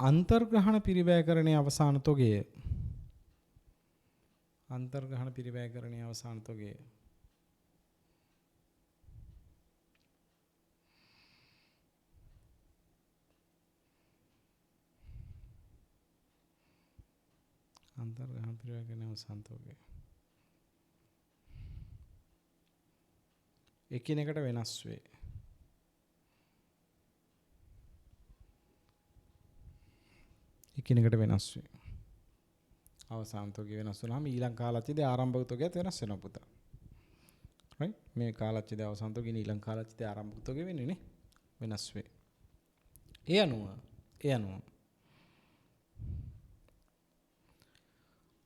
අන්තර්ග්‍රහණ පිරිවැයකරණයේ අවසාන තොගය අන්තර්ග්‍රහණ පිරිවැයකරණයේ අවසාන තොගය අන්තර්ග්‍රහණ පිරිවැයකරණයේ අවසාන තොගය එකිනෙකට වෙනස් වේ. අවසාන තොගය වෙනස් වුණාම ඊළඟ කාලච්ඡේදයේ ආරම්භක තොගයත් වෙනස් වෙනවා පුතා. right මේ කාලච්ඡේදයේ අවසාන තොගය ඊළඟ කාලච්ඡේදයේ ආරම්භක තොගය වෙන්නේ නේ වෙනස් වේ. ඒ අනුව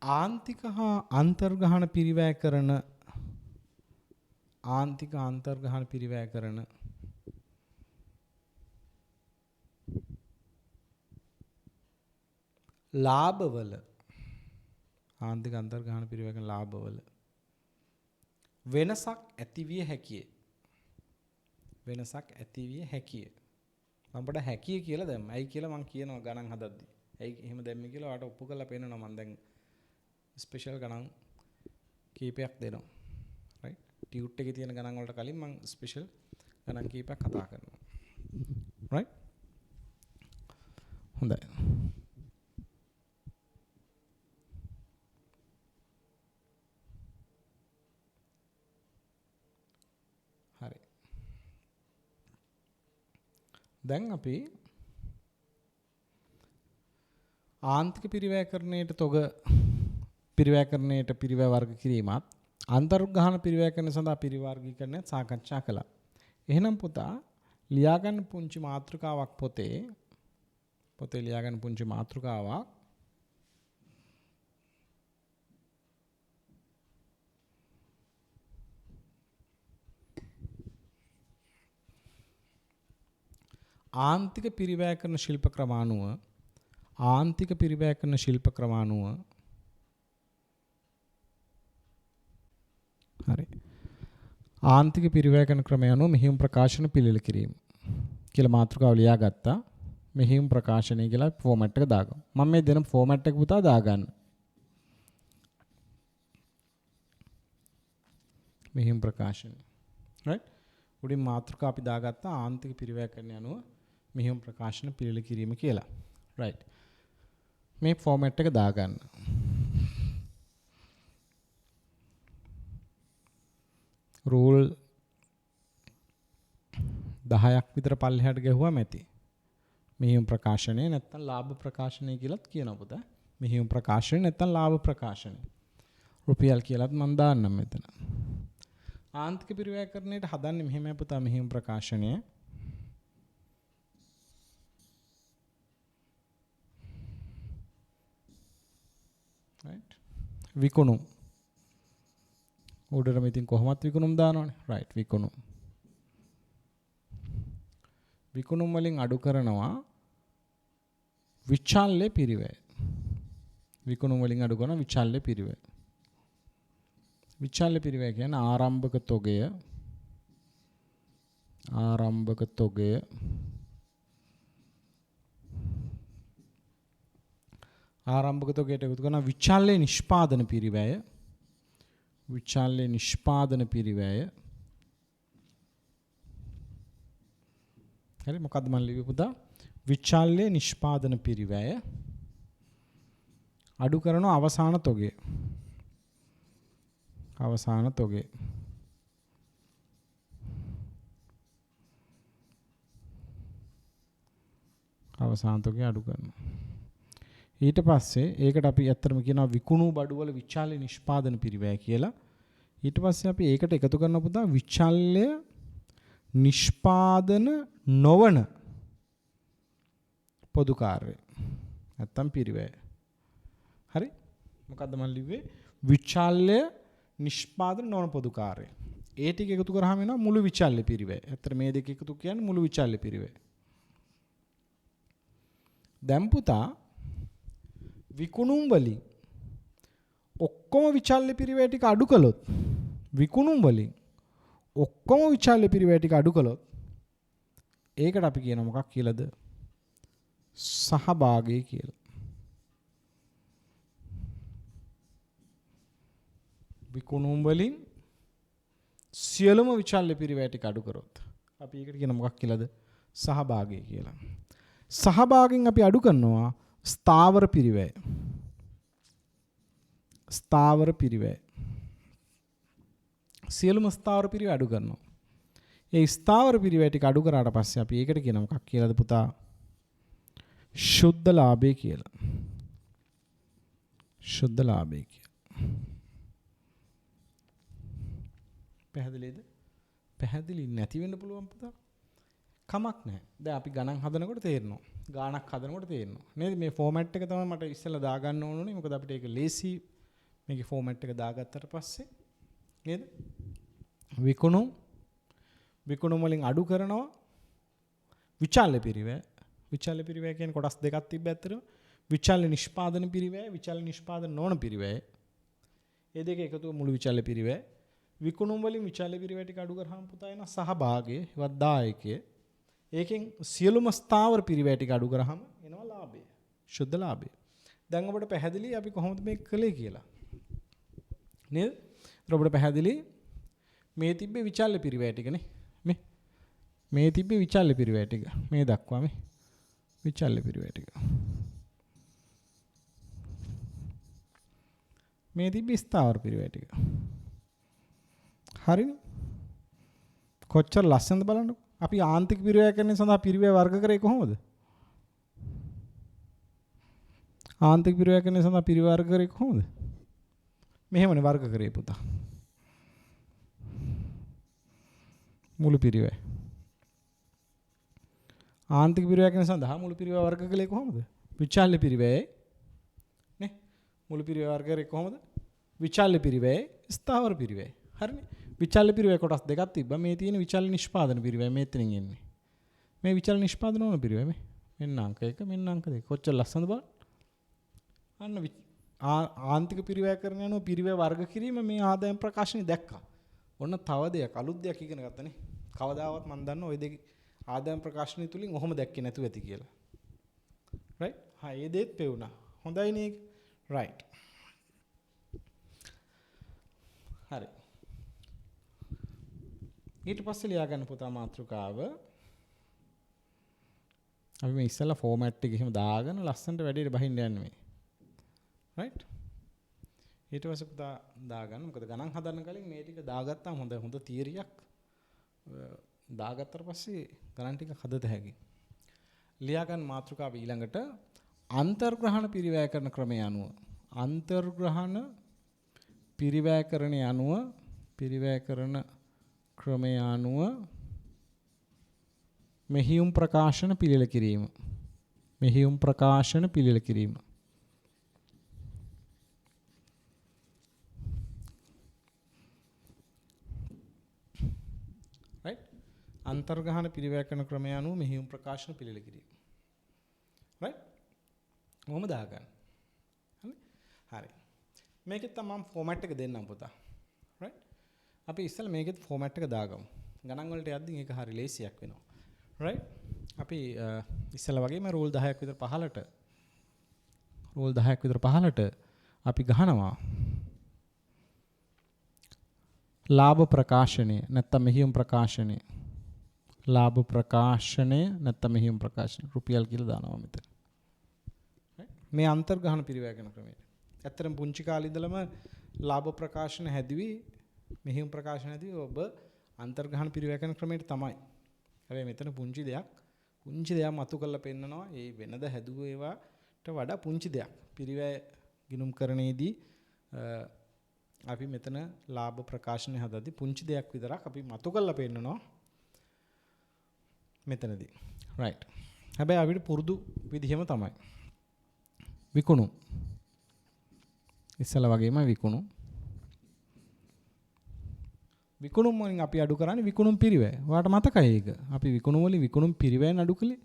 ආන්තික හා අන්තර්ගහන පිරිවැය කරන ආන්තික අන්තර්ගහන පිරිවැය කරන ලාභවල ආන්තික අන්තර්ගහන පිරිවැය කරන ලාභවල වෙනසක් ඇතිවිය හැකිය. වෙනසක් ඇතිවිය හැකිය. මම පොඩ හැකිය කියලා දැම්ම. ඇයි කියලා මම කියනවා ගණන් හදද්දි. ඇයි එහෙම දැම්මේ කියලා ඔයාලට ඔප්පු කරලා පෙන්නනවා මම දැන් ස්පෙෂල් ගණන් කීපයක් දෙනවා. right ටියුට් එකේ තියෙන ගණන් වලට කලින් මම ස්පෙෂල් ගණන් කීපයක් කතා කරනවා. right හොඳයි. හරි. දැන් අපි ආන්තික පිරිවැයකරණයට තොග පිරිවැයකරණයට පිරිවැය වර්ග කිරීමත් අන්තර්ගහන පිරිවැයකරණය සඳහා පිරිවර්ගීකරණය සාකච්ඡා කළා. එහෙනම් පුතා ලියාගන්න පුංචි මාතෘකාවක් පොතේ ලියාගන්න පුංචි මාතෘකාවක් ආන්තික පිරිවැයකරණ ශිල්ප ක්‍රමානුව ආන්තික පිරිවැයකරණ ශිල්ප ක්‍රමානුව හරි ආන්තික පිරිවැයකරණ ක්‍රමය අනුව මෙහියුම් ප්‍රකාශන පිළිල කිරීම කියලා මාතෘකාව ලියාගත්තා. මෙහියුම් ප්‍රකාශනය කියලා ෆෝමැට් එක දාගමු. මම මේ දෙන ෆෝමැට් එක පුතා දාගන්න. මෙහියුම් ප්‍රකාශනය. right උඩින් මාතෘකාව අපි දාගත්තා ආන්තික පිරිවැයකරණය අනුව මෙහියුම් ප්‍රකාශන පිළිල කිරීම කියලා. right මේ ෆෝමැට් එක දාගන්න. රූල් 10ක් විතර පල්ලෙහාට ගැහුවාම ඇති. මෙහියුම් ප්‍රකාශනය නැත්නම් ලාභ ප්‍රකාශනය කියලාත් කියනවා පුතා. මෙහියුම් ප්‍රකාශනය නැත්නම් ලාභ ප්‍රකාශනය. රුපියල් කියලාත් මම දාන්නම් මෙතන. ආන්තික පිරිවැයකරණයට හදන්නේ මෙහෙමයි පුතා මෙහියුම් ප්‍රකාශනය. right විකුණුම් උඩරම ඉතින් කොහොමත් විකුණුම් දානවනේ. right විකුණුම් වලින් අඩු කරනවා විචල්්‍ය පිරිවැය. විකුණුම් වලින් අඩු කරන විචල්්‍ය පිරිවැය. විචල්්‍ය පිරිවැය කියන්නේ ආරම්භක තොගය ආරම්භක තොගයට එකතු කරන විචල්්‍ය නිෂ්පාදන පිරිවැය. විචල්්‍ය නිෂ්පාදන පිරිවැය. හරි මොකද්ද මම ලිව්වේ පුතා? විචල්්‍ය නිෂ්පාදන පිරිවැය අඩු කරන අවසාන තොගය. අවසාන තොගය. අවසාන තොගය අඩු කරනවා. ඊට පස්සේ ඒකට අපි ඇත්තටම කියනවා විකුණු බඩුවල විචල්්‍ය නිෂ්පාදන පිරිවැය කියලා. ඊට පස්සේ අපි ඒකට එකතු කරන පුතා විචල්්‍ය නිෂ්පාදන නොවන පොදු කාර්ය. නැත්තම් පිරිවැය. හරි? මොකද්ද මම ලිව්වේ? විචල්්‍ය නිෂ්පාදන නොවන පොදු කාර්ය. ඒ ටික එකතු කරාම එනවා මුළු විචල්්‍ය පිරිවැය. ඇත්තට මේ දෙක එකතු කියන්නේ මුළු විචල්්‍ය පිරිවැය. දැන් පුතා විකුණුම් වලින් ඔක්කොම විචල්්‍ය පිරිවැය ටික අඩු කළොත් විකුණුම් වලින් ඔක්කොම විචල්්‍ය පිරිවැය ටික අඩු කළොත් ඒකට අපි කියන මොකක් කියලාද? සහභාගී කියලා. විකුණුම් වලින් සියලුම විචල්්‍ය පිරිවැය ටික අඩු කරොත් අපි ඒකට කියන මොකක් කියලාද? සහභාගී කියලා. සහභාගීන් අපි අඩු කරනවා ස්ථාවර පිරිවැය. ස්ථාවර පිරිවැය. සියලුම ස්ථාවර පිරිවැය අඩු කරනවා. ඒ ස්ථාවර පිරිවැය ටික අඩු කරාට පස්සේ අපි ඒකට කියන මොකක් කියලාද පුතා? ශුද්ධ ලාභය කියලා. ශුද්ධ ලාභය කියලා. පැහැදිලිද? පැහැදිලි නැති වෙන්න පුළුවන් පුතා. කමක් නැහැ. දැන් අපි ගණන් හදනකොට තේරෙනවා. ගාණක් හදනකොට තේරෙනවා. නේද? මේ ෆෝමැට් එක තමයි මට ඉස්සෙල්ලා දාගන්න ඕනේ. මොකද අපිට ඒක ලේසි මේකේ ෆෝමැට් එක දාගත්තට පස්සේ නේද? විකුණුම් වලින් අඩු කරනවා. විචල්්‍ය පිරිවැය. විචල්්‍ය පිරිවැය කියන්නේ කොටස් දෙකක් තිබ්බ ඇත්තටම. විචල්්‍ය නිෂ්පාදන පිරිවැය, විචල්්‍ය නිෂ්පාදන නොවන පිරිවැය. මේ දෙක එකතුව මුළු විචල්්‍ය පිරිවැය. විකුණුම් වලින් විචල්්‍ය පිරිවැය ටික අඩු කරාම පුතා එන සහභාගය, ඒවත් දායකය. ඒකෙන් සියලුම ස්ථාවර පිරිවැය ටික අඩු කරාම එනවා ලාභය. ශුද්ධ ලාභය. දැන් ඔබට පැහැදිලි අපි කොහොමද මේක කළේ කියලා. නේද? ඔබට පැහැදිලි මේ තිබ්බේ විචල්්‍ය පිරිවැය ටිකනේ. මේ තිබ්බේ විචල්්‍ය පිරිවැය ටික. මේ දක්වා මේ විචල්්‍ය පිරිවැය ටික. මේ තිබ්බේ ස්ථාවර පිරිවැය ටික. හරිනේ? කොච්චර ලස්සනද බලන්නකො. අපි ආන්තික පිරිවැය කරන සඳහා පිරිවැය වර්ග කරේ කොහොමද? ආන්තික පිරිවැය කරන සඳහා පිරිවැය වර්ග කරේ කොහොමද? මෙහෙමනේ වර්ග කරේ පුතා. මුළු පිරිවැය. ආන්තික පිරිවැය කරන සඳහා මුළු පිරිවැය වර්ග කළේ කොහොමද? විචල්්‍ය පිරිවැයයි නේ? මුළු පිරිවැය වර්ග කරේ කොහොමද? විචල්්‍ය පිරිවැයයි ස්ථාවර පිරිවැයයි. හරිනේ? විචල්්‍ය පිරිවැය කොටස් දෙකක් තිබ්බා. මේ තියෙන විචල්්‍ය නිෂ්පාදන පිරිවැය මෙතනින් එන්නේ. මේ විචල්්‍ය නිෂ්පාදන ඕන පිරිවැය මේ. මෙන්න අංක 1 මෙන්න අංක 2. කොච්චර ලස්සනද බලන්න. අන්න ආන්තික පිරිවැය කරන යන පිරිවැය වර්ග කිරීම මේ ආදායම් ප්‍රකාශනයේ දැක්කා. ඔන්න තව දෙයක් අලුත් දෙයක් ඉගෙන ගත්තනේ. කවදාවත් මම දන්නවා ওই දෙක ආදායම් ප්‍රකාශනය තුලින් ඔහොම දැක්කේ නැතුව ඇති කියලා. රයිට්? හා ඒ දෙත් පෙවුණා. හොඳයි නේ. රයිට්. හරි. ඊට පස්සේ ලියා ගන්න පුතා මාතෘකාව. අපි මේ ඉස්සෙල්ලා ෆෝමැට් එක එහෙම දාගෙන ලස්සනට වැඩේට බහින්න යන්නේ මේ. රයිට්? ඊට පස්සේ පුතා දාගන්න. මොකද ගණන් හදන්න කලින් මේ ටික දාගත්තාම හොඳ තියරියක් දාගත්තට පස්සේ ගණන් ටික හදත හැකියි. ලියා ගන්න මාතෘකාව ඊළඟට අන්තර්ග්‍රහණ පිරිවැය කරන ක්‍රමය අනුව පිරිවැය කරන ක්‍රමය අනුව මෙහියුම් ප්‍රකාශන පිළිල කිරීම. right? අන්තර්ග්‍රහණ පිරිවැය කරන ක්‍රමය අනුව මෙහියුම් ප්‍රකාශන පිළිල කිරීම. right? මොහොම දාගන්න. හරි. මේකෙත් තමයි මම ෆෝමැට් එක දෙන්නම් පුතා. right? අපි ඉස්සෙල්ලා මේකෙත් ෆෝමැට් එක දාගමු. ගණන් වලට යද්දී ඒක හරි ලේසියක් වෙනවා. right? අපි ඉස්සෙල්ලා වගේම රූල් 10ක් විතර පහලට අපි ගහනවා ලාභ ප්‍රකාශනය නැත්නම් මෙහියුම් ප්‍රකාශනය. රුපියල් කියලා දානවා මෙතන. මේ අන්තර්ග්‍රහණ පිරිවැය කරන ක්‍රමයට. ඇත්තටම පුංචි කාලේ ඉඳලම ලාභ ප්‍රකාශන හැදුවේ මෙහියුම් ප්‍රකාශන හැදුවේ ඔබ අන්තර්ග්‍රහණ පිරිවැය කරන ක්‍රමයට තමයි. හැබැයි මෙතන පුංචි දෙයක් මතු කරලා පෙන්නනවා. ඒ වෙනද හැදුව ඒවාට වඩා පුංචි දෙයක්. පිරිවැය ගිණුම් කරණයේදී අපි මෙතන ලාභ ප්‍රකාශනය හදද්දී පුංචි දෙයක් විතරක් අපි මතු කරලා පෙන්නනවා මෙතනදී. right. හැබැයි අපිට පුරුදු විදිහම තමයි. විකුණුම්. ඉස්සලා වගේම විකුණුම් වලින් අපි අඩු කරන්නේ විකුණුම් පිරිවැය. ඔයාලට මතකයි ඒක. අපි විකුණුම් වලින් විකුණුම් පිරිවැය අඩු කළේ.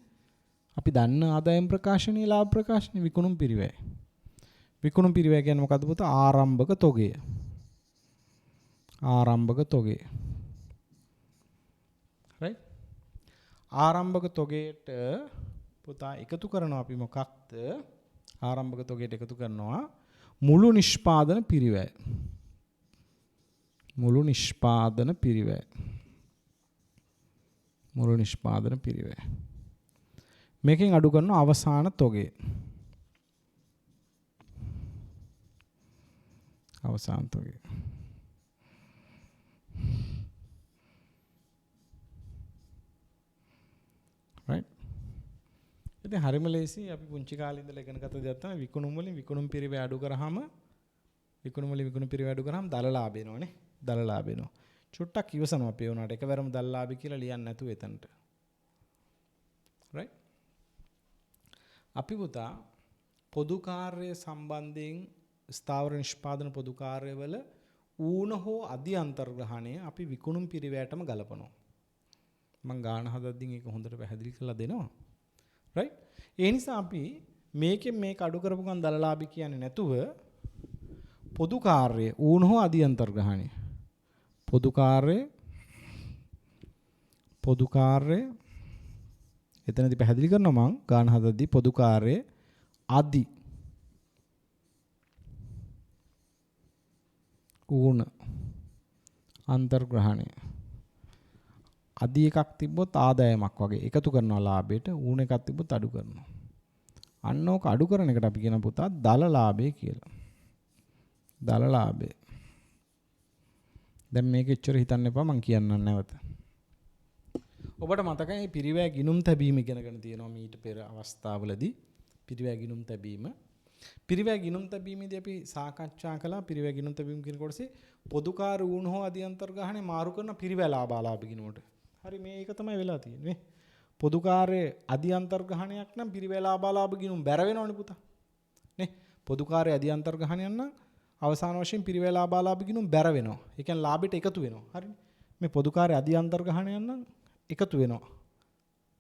අපි දන්න ආදායම් ප්‍රකාශනයේ ලාභ ප්‍රකාශනයේ විකුණුම් පිරිවැය. විකුණුම් පිරිවැය කියන්නේ මොකද්ද පුතා? ආරම්භක තොගය. right? ආරම්භක තොගයට පුතා එකතු කරනවා අපි මොකක්ද? ආරම්භක තොගයට එකතු කරනවා මුළු නිෂ්පාදන පිරිවැය. මුළු නිෂ්පාදන පිරිවැය. මේකෙන් අඩු කරන අවසාන තොගය. right? ඉතින් හරිම ලේසි අපි පුංචි කාලේ ඉඳලා ඉගෙන ගත්ත දෙයක් තමයි විකුණුම් වලින් විකුණුම් පිරිවැය අඩු කරාම විකුණුම් වලින් විකුණුම් පිරිවැය අඩු කරාම දල ලාභ එනවනේ. දල ලාභ එනවා. චුට්ටක් ඉවසනවා අපි වුණාට එකවරම දල ලාභ කියලා ලියන්න නැතුව එතනට. right? අපි පුතා පොදු කාර්ය සම්බන්ධයෙන් ස්ථාවර නිෂ්පාදන පොදු කාර්යවල ඌන හෝ අධි අන්තර්ග්‍රහණය අපි විකුණුම් පිරිවැයටම ගලපනවා. මම ගාන හදද්දී ඒක හොඳට පැහැදිලි කරලා දෙනවා. right? ඒ නිසා අපි මේකෙන් මේක අඩු කරපු ගමන් දලලාභී කියන්නේ නැතුව පොදු කාර්ය ඌන හෝ අධි අන්තර්ග්‍රහණය පොදු කාර්ය එතනදී පැහැදිලි කරනවා මම ගාන හදද්දී පොදු කාර්ය අධි ඌන අන්තර්ග්‍රහණය අධි එකක් තිබ්බොත් ආදායමක් වගේ එකතු කරනවා ලාභයට ඌන එකක් තිබ්බොත් අඩු කරනවා. අන්න ඕක අඩු කරන එකට අපි කියන පුතා දල ලාභය කියලා. දල ලාභය. දැන් මේක එච්චර හිතන්න එපා මම කියන්නම් නැවත. ඔබට මතකයි මේ පිරිවැය ගිනුම් තැබීම ඉගෙනගෙන තියෙනවා මීට පෙර අවස්ථාවලදී පිරිවැය ගිනුම් තැබීම. පිරිවැය ගිනුම් තැබීමේදී අපි සාකච්ඡා කළා පිරිවැය ගිනුම් තැබීම කියන කොටසේ පොදුකාර ඌණ හෝ අධි අන්තර්ග්‍රහණය මාරු කරන පිරිවැය ලාභාලාභ ගිනුමට. හරි මේක තමයි වෙලා තියෙන්නේ. පොදුකාරයේ අධි අන්තර්ග්‍රහණයක් නම් පිරිවැය ලාභාලාභ ගිනුම් බැර වෙනවනේ පුතා. නේ පොදුකාරයේ අධි අන්තර්ග්‍රහණයක් නම් අවසාන වශයෙන් පිරිවැය ලාභාලාභ ගිනුම් බැර වෙනවා. ඒ කියන්නේ ලාභයට එකතු වෙනවා. හරිනේ. මේ පොදුකාරයේ අධි අන්තර්ග්‍රහණයක් නම් එකතු වෙනවා.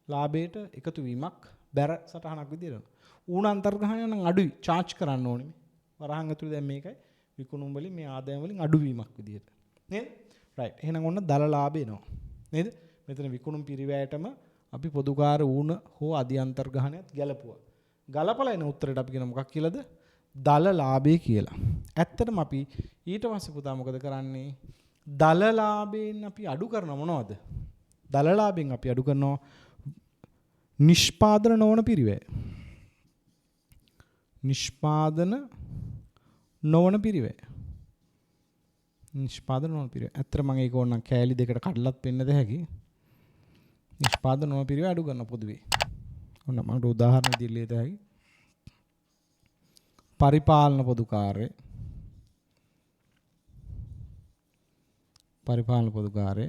ලාභයට එකතු වීමක් බැර සටහනක් විදියට. ඌණ අන්තර්ග්‍රහණය නම් අඩුයි charge කරන්න ඕනේ මේ. වරහන් ඇතුළේ දැන් මේකයි විකුණුම් වලින් මේ ආදායම් වලින් අඩු වීමක් විදියට. නේද? right. එහෙනම් ඔන්න දල ලාභ එනවා. නේද? මෙතන විකුණුම් පිරිවැයටම අපි පොදුකාර ඌණ හෝ අධි අන්තර්ග්‍රහණයත් ගැලපුවා. ගලපලා එන උත්තරයට අපි කියන මොකක් කියලාද? දල ලාභය කියලා. ඇත්තටම අපි ඊට පස්සේ පුතා මොකද කරන්නේ? දල ලාභයෙන් අපි අඩු කරන මොනවද? දල ලාභයෙන් අපි අඩු කරනවා නිෂ්පාදන නොවන පිරිවැය. නිෂ්පාදන නොවන පිරිවැය. නිෂ්පාදන නොවන පිරිවැය. ඇත්තට මම ඒක ඕනනම් කෑලි දෙකට කඩලත් පෙන්නද හැකි. නිෂ්පාදන නොවන පිරිවැය අඩු කරන පොදුවේ. ඔන්න මම උදාහරණ විදිහට ලියත හැකි. පරිපාලන පොදු කාර්ය. පරිපාලන පොදු කාර්ය.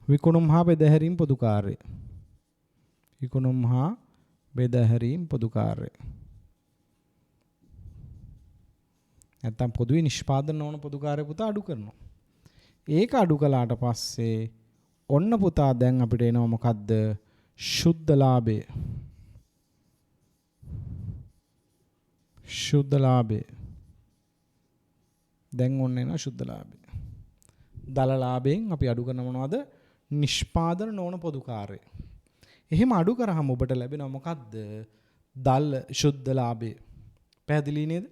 විකුණුම් හා බෙදාහැරීම් පොදු කාර්ය. විකුණුම් හා බෙදාහැරීම් පොදු කාර්ය. නැත්තම් පොදුවේ නිෂ්පාදන නොවන පොදු කාර්ය පුතා අඩු කරනවා. ඒක අඩු කළාට පස්සේ ඔන්න පුතා දැන් අපිට එනවා මොකද්ද? ශුද්ධ ලාභය. ශුද්ධ ලාභය. දැන් ඔන්න එනවා ශුද්ධ ලාභය. දල ලාභයෙන් අපි අඩු කරන මොනවද? නිෂ්පාදන නොවන පොදු කාර්ය. එහෙම අඩු කරාම ඔබට ලැබෙනවා මොකද්ද? දල ශුද්ධ ලාභය. පැහැදිලි නේද?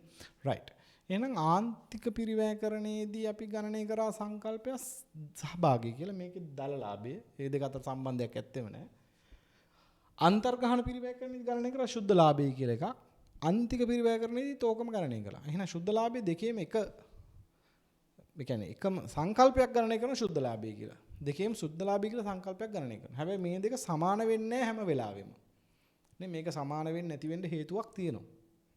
right. එහෙනම් ආන්තික පිරිවැයකරණයේදී අපි ගණනය කරා සංකල්පය සහභාගී කියලා මේකේ දල ලාභය. මේ දෙක අතර සම්බන්ධයක් ඇත්තෙම නැහැ. අන්තර්ග්‍රහණ පිරිවැයකරණයේදී ගණනය කරා ශුද්ධ ලාභය කියලා එකක්. අන්තික පිරිවැයකරණයේදී තෝකම ගණනය කළා. එහෙනම් ශුද්ධ ලාභය දෙකේම එක ඒ කියන්නේ එකම සංකල්පයක් ගණනය කරන ශුද්ධ ලාභය කියලා. දෙකේම ශුද්ධ ලාභය කියලා සංකල්පයක් ගණනය කරනවා. හැබැයි මේ දෙක සමාන වෙන්නේ නැහැ හැම වෙලාවෙම. නේ මේක සමාන වෙන්නේ නැති වෙන්න හේතුවක් තියෙනවා.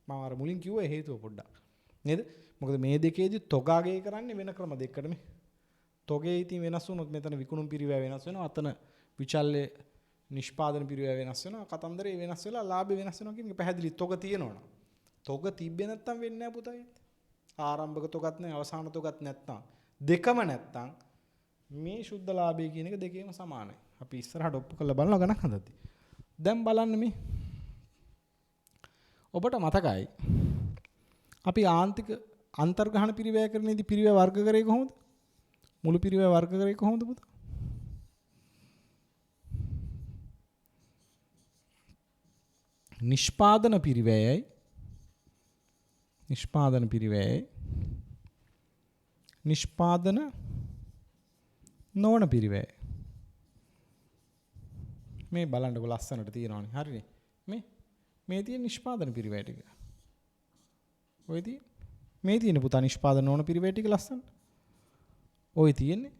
මම අර මුලින් කිව්වා හේතුව පොඩ්ඩක්. නේද? මොකද මේ දෙකේදී තොගාගේ කරන්නේ වෙන ක්‍රම දෙකකට මේ. තොගේ ඉතින් වෙනස් වුණොත් මෙතන විකුණුම් පිරිවැය වෙනස් වෙනවා. අතන විචල්්‍ය නිෂ්පාදන පිරිවැය වෙනස් වෙනවා. කතන්දරේ වෙනස් වෙලා ලාභය වෙනස් වෙනවා කියන එක පැහැදිලි. තොග තියෙනවනේ. තොග තිබ්බේ නැත්තම් වෙන්නේ නැහැ පුතයි. ආරම්භක තොගත් නැහැ අවසාන තොගත් නැත්තම් දෙකම නැත්තම් මේ ශුද්ධ ලාභය කියන එක දෙකේම සමානයි. අපි ඉස්සරහට ඔප්පු කරලා බලනවා ගණන් හදද්දී. දැන් බලන්න මේ. ඔබට මතකයි අපි ආන්තික අන්තර්ග්‍රහණ පිරිවැයකරණයේදී පිරිවැය වර්ග කරේ කොහොමද? මුළු පිරිවැය වර්ග කරේ කොහොමද පුතා? නිෂ්පාදන පිරිවැයයි නිෂ්පාදන නොවන පිරිවැය. මේ බලන්නකො ලස්සනට තියෙනවනේ. හරිනේ. මේ තියෙන නිෂ්පාදන පිරිවැය ටික. ඔය මේ තියෙන පුතා නිෂ්පාදන නොවන පිරිවැය ටික ලස්සන. ඔය තියෙන්නේ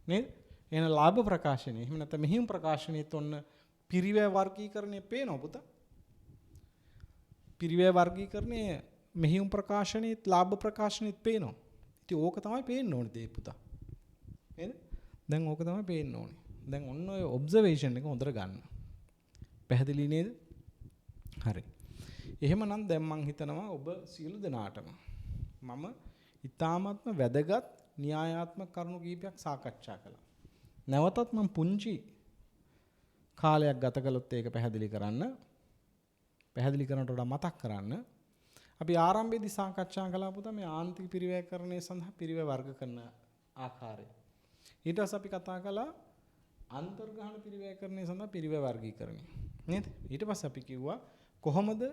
නේද? එහෙනම් ලාභ ප්‍රකාශනය. එහෙම නැත්නම් මෙහිම ප්‍රකාශනයේත් ඔන්න පිරිවැය වර්ගීකරණය පේනවා පුතා. පිරිවැය වර්ගීකරණයේ මෙහියුම් ප්‍රකාශනෙත් ලාභ ප්‍රකාශනෙත් පේනවා. ඉතින් ඕක තමයි පේන්න ඕනේ දේ පුතා. නේද? දැන් ඕක තමයි පේන්න ඕනේ. දැන් ඔන්න ඔය ඔබ්සර්වේෂන් එක හොඳට ගන්න. පැහැදිලි නේද? හරි. එහෙමනම් දැන් මම හිතනවා ඔබ සියලු දෙනාටම මම ඊ타මාත්ම වැදගත් න්‍යායාත්මක කරුණු කීපයක් සාකච්ඡා කළා. නැවතත් මම පුංචි කාලයක් ගත කළොත් ඒක පැහැදිලි කරනට වඩා මතක් කරන්න. අපි ආරම්භයේදී සාකච්ඡා කළා පුතා මේ ආන්තික පිරිවැයකරණය සඳහා පිරිවැය වර්ග කරන ආකාරය. ඊට පස්සේ අපි කතා කළා අන්තර්ග්‍රහණ පිරිවැයකරණය සඳහා පිරිවැය වර්ගීකරණය. නේද? ඊට පස්සේ අපි කිව්වා කොහොමද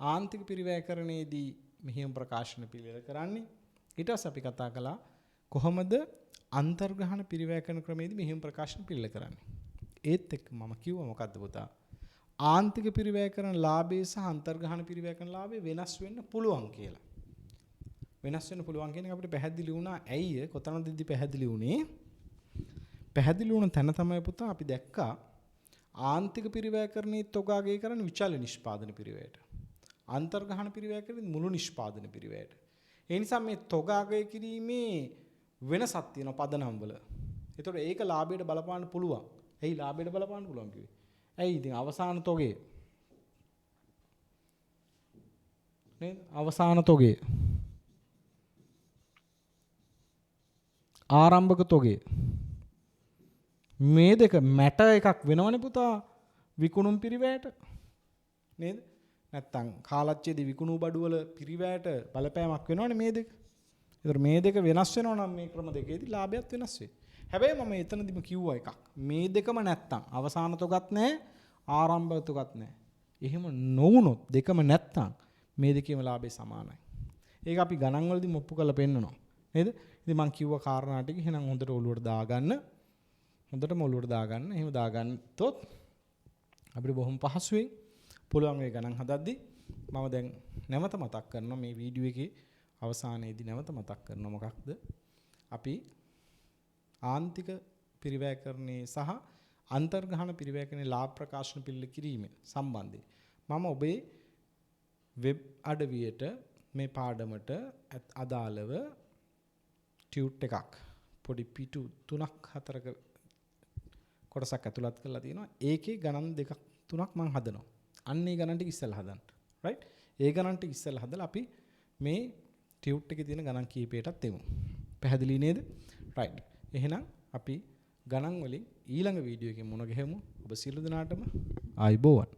ආන්තික පිරිවැයකරණයේදී මෙහියුම් ප්‍රකාශන පිළිවෙල කරන්නේ? ඊට පස්සේ අපි කතා කළා කොහොමද අන්තර්ග්‍රහණ පිරිවැයකරණ ක්‍රමයේදී මෙහියුම් ප්‍රකාශන පිළිවෙල කරන්නේ? ඒත් එක්ක මම කිව්වා මොකද්ද පුතා? ආන්තික පිරිවැයකරණ ලාභය සහ අන්තර්ග්‍රහණ පිරිවැයකරණ ලාභය වෙනස් වෙන්න පුළුවන් කියලා. වෙනස් වෙන්න පුළුවන් කියන එක අපිට පැහැදිලි වුණා. ඇයි කොතනදදී පැහැදිලි වුණේ? පැහැදිලි වුණ තැන තමයි පුතා අපි දැක්කා ආන්තික පිරිවැයකරණයේ තොගාගේ කරන විචල්‍ය නිෂ්පාදන පිරිවැයට. අන්තර්ග්‍රහණ පිරිවැයකරණයේ මුළු නිෂ්පාදන පිරිවැයට. ඒ නිසා මේ තොගාගේ කිරීමේ වෙනසක් තියෙනවා පදනම් වල. ඒතකොට ඒක ලාභයට බලපාන්න පුළුවන්. ඇයි ලාභයට බලපාන්න පුළුවන් කිව්වේ? ඇයි ඉතින් අවසාන තොගේ නේද? අවසාන තොගේ ආරම්භක තොගේ මේ දෙක මැට එකක් වෙනවනේ පුතා විකුණුම් පිරිවැයට නේද? නැත්තම් කාලච්ඡේදී විකුණු බඩුවල පිරිවැයට බලපෑමක් වෙනවනේ මේ දෙක. ඒතර මේ දෙක වෙනස් වෙනවා නම් මේ ක්‍රම දෙකේදී ලාභයත් වෙනස් වෙයි. හැබැයි මම එතනදිම කිව්වා එකක්. මේ දෙකම නැත්තම් අවසාන තොගත් නැහැ ආරම්භක තොගත් නැහැ. එහෙම නොවුනොත් දෙකම නැත්තම් මේ දෙකේම ලාභය සමානයි. ඒක අපි ගණන් වලදී ඔප්පු කරලා පෙන්නනවා. නේද? ඉතින් මම කිව්ව කාරණා ටික එහෙනම් හොඳට ඔළුවට දාගන්න. හොඳටම ඔළුවට දාගන්න. එහෙම දාගන්නතොත් අපිට බොහොම පහසුවෙන් පුළුවන් ඒ ගණන් හදද්දි මම දැන් නැවත මතක් කරනවා මේ වීඩියෝ එකේ අවසානයේදී නැවත මතක් කරනවා මොකක්ද? අපි ආන්තික පිරිවැයකරණයේ සහ අන්තර්ග්‍රහණ පිරිවැයකරණයේ ලාභ ප්‍රකාශන පිළිල කිරීම සම්බන්ධයෙන් මම ඔබේ වෙබ් අඩවියට මේ පාඩමට අදාළව ටියුට් එකක් පොඩි පිටු 3ක් 4ක කොටසක් ඇතුළත් කරලා තියෙනවා. ඒකේ ගණන් දෙකක් තුනක් මම හදනවා. අන්න ඒ ගණන් ටික ඉස්සෙල්ලා හදන්න. රයිට්? ඒ ගණන් ටික ඉස්සෙල්ලා හදලා අපි මේ ටියුට් එකේ තියෙන ගණන් කීපයටත් එමු. පැහැදිලි නේද? රයිට්. එහෙනම් අපි ගණන් වලින් ඊළඟ වීඩියෝ එකේ මුණ ගැහෙමු. ඔබ සියලු දෙනාටම ආයුබෝවන්.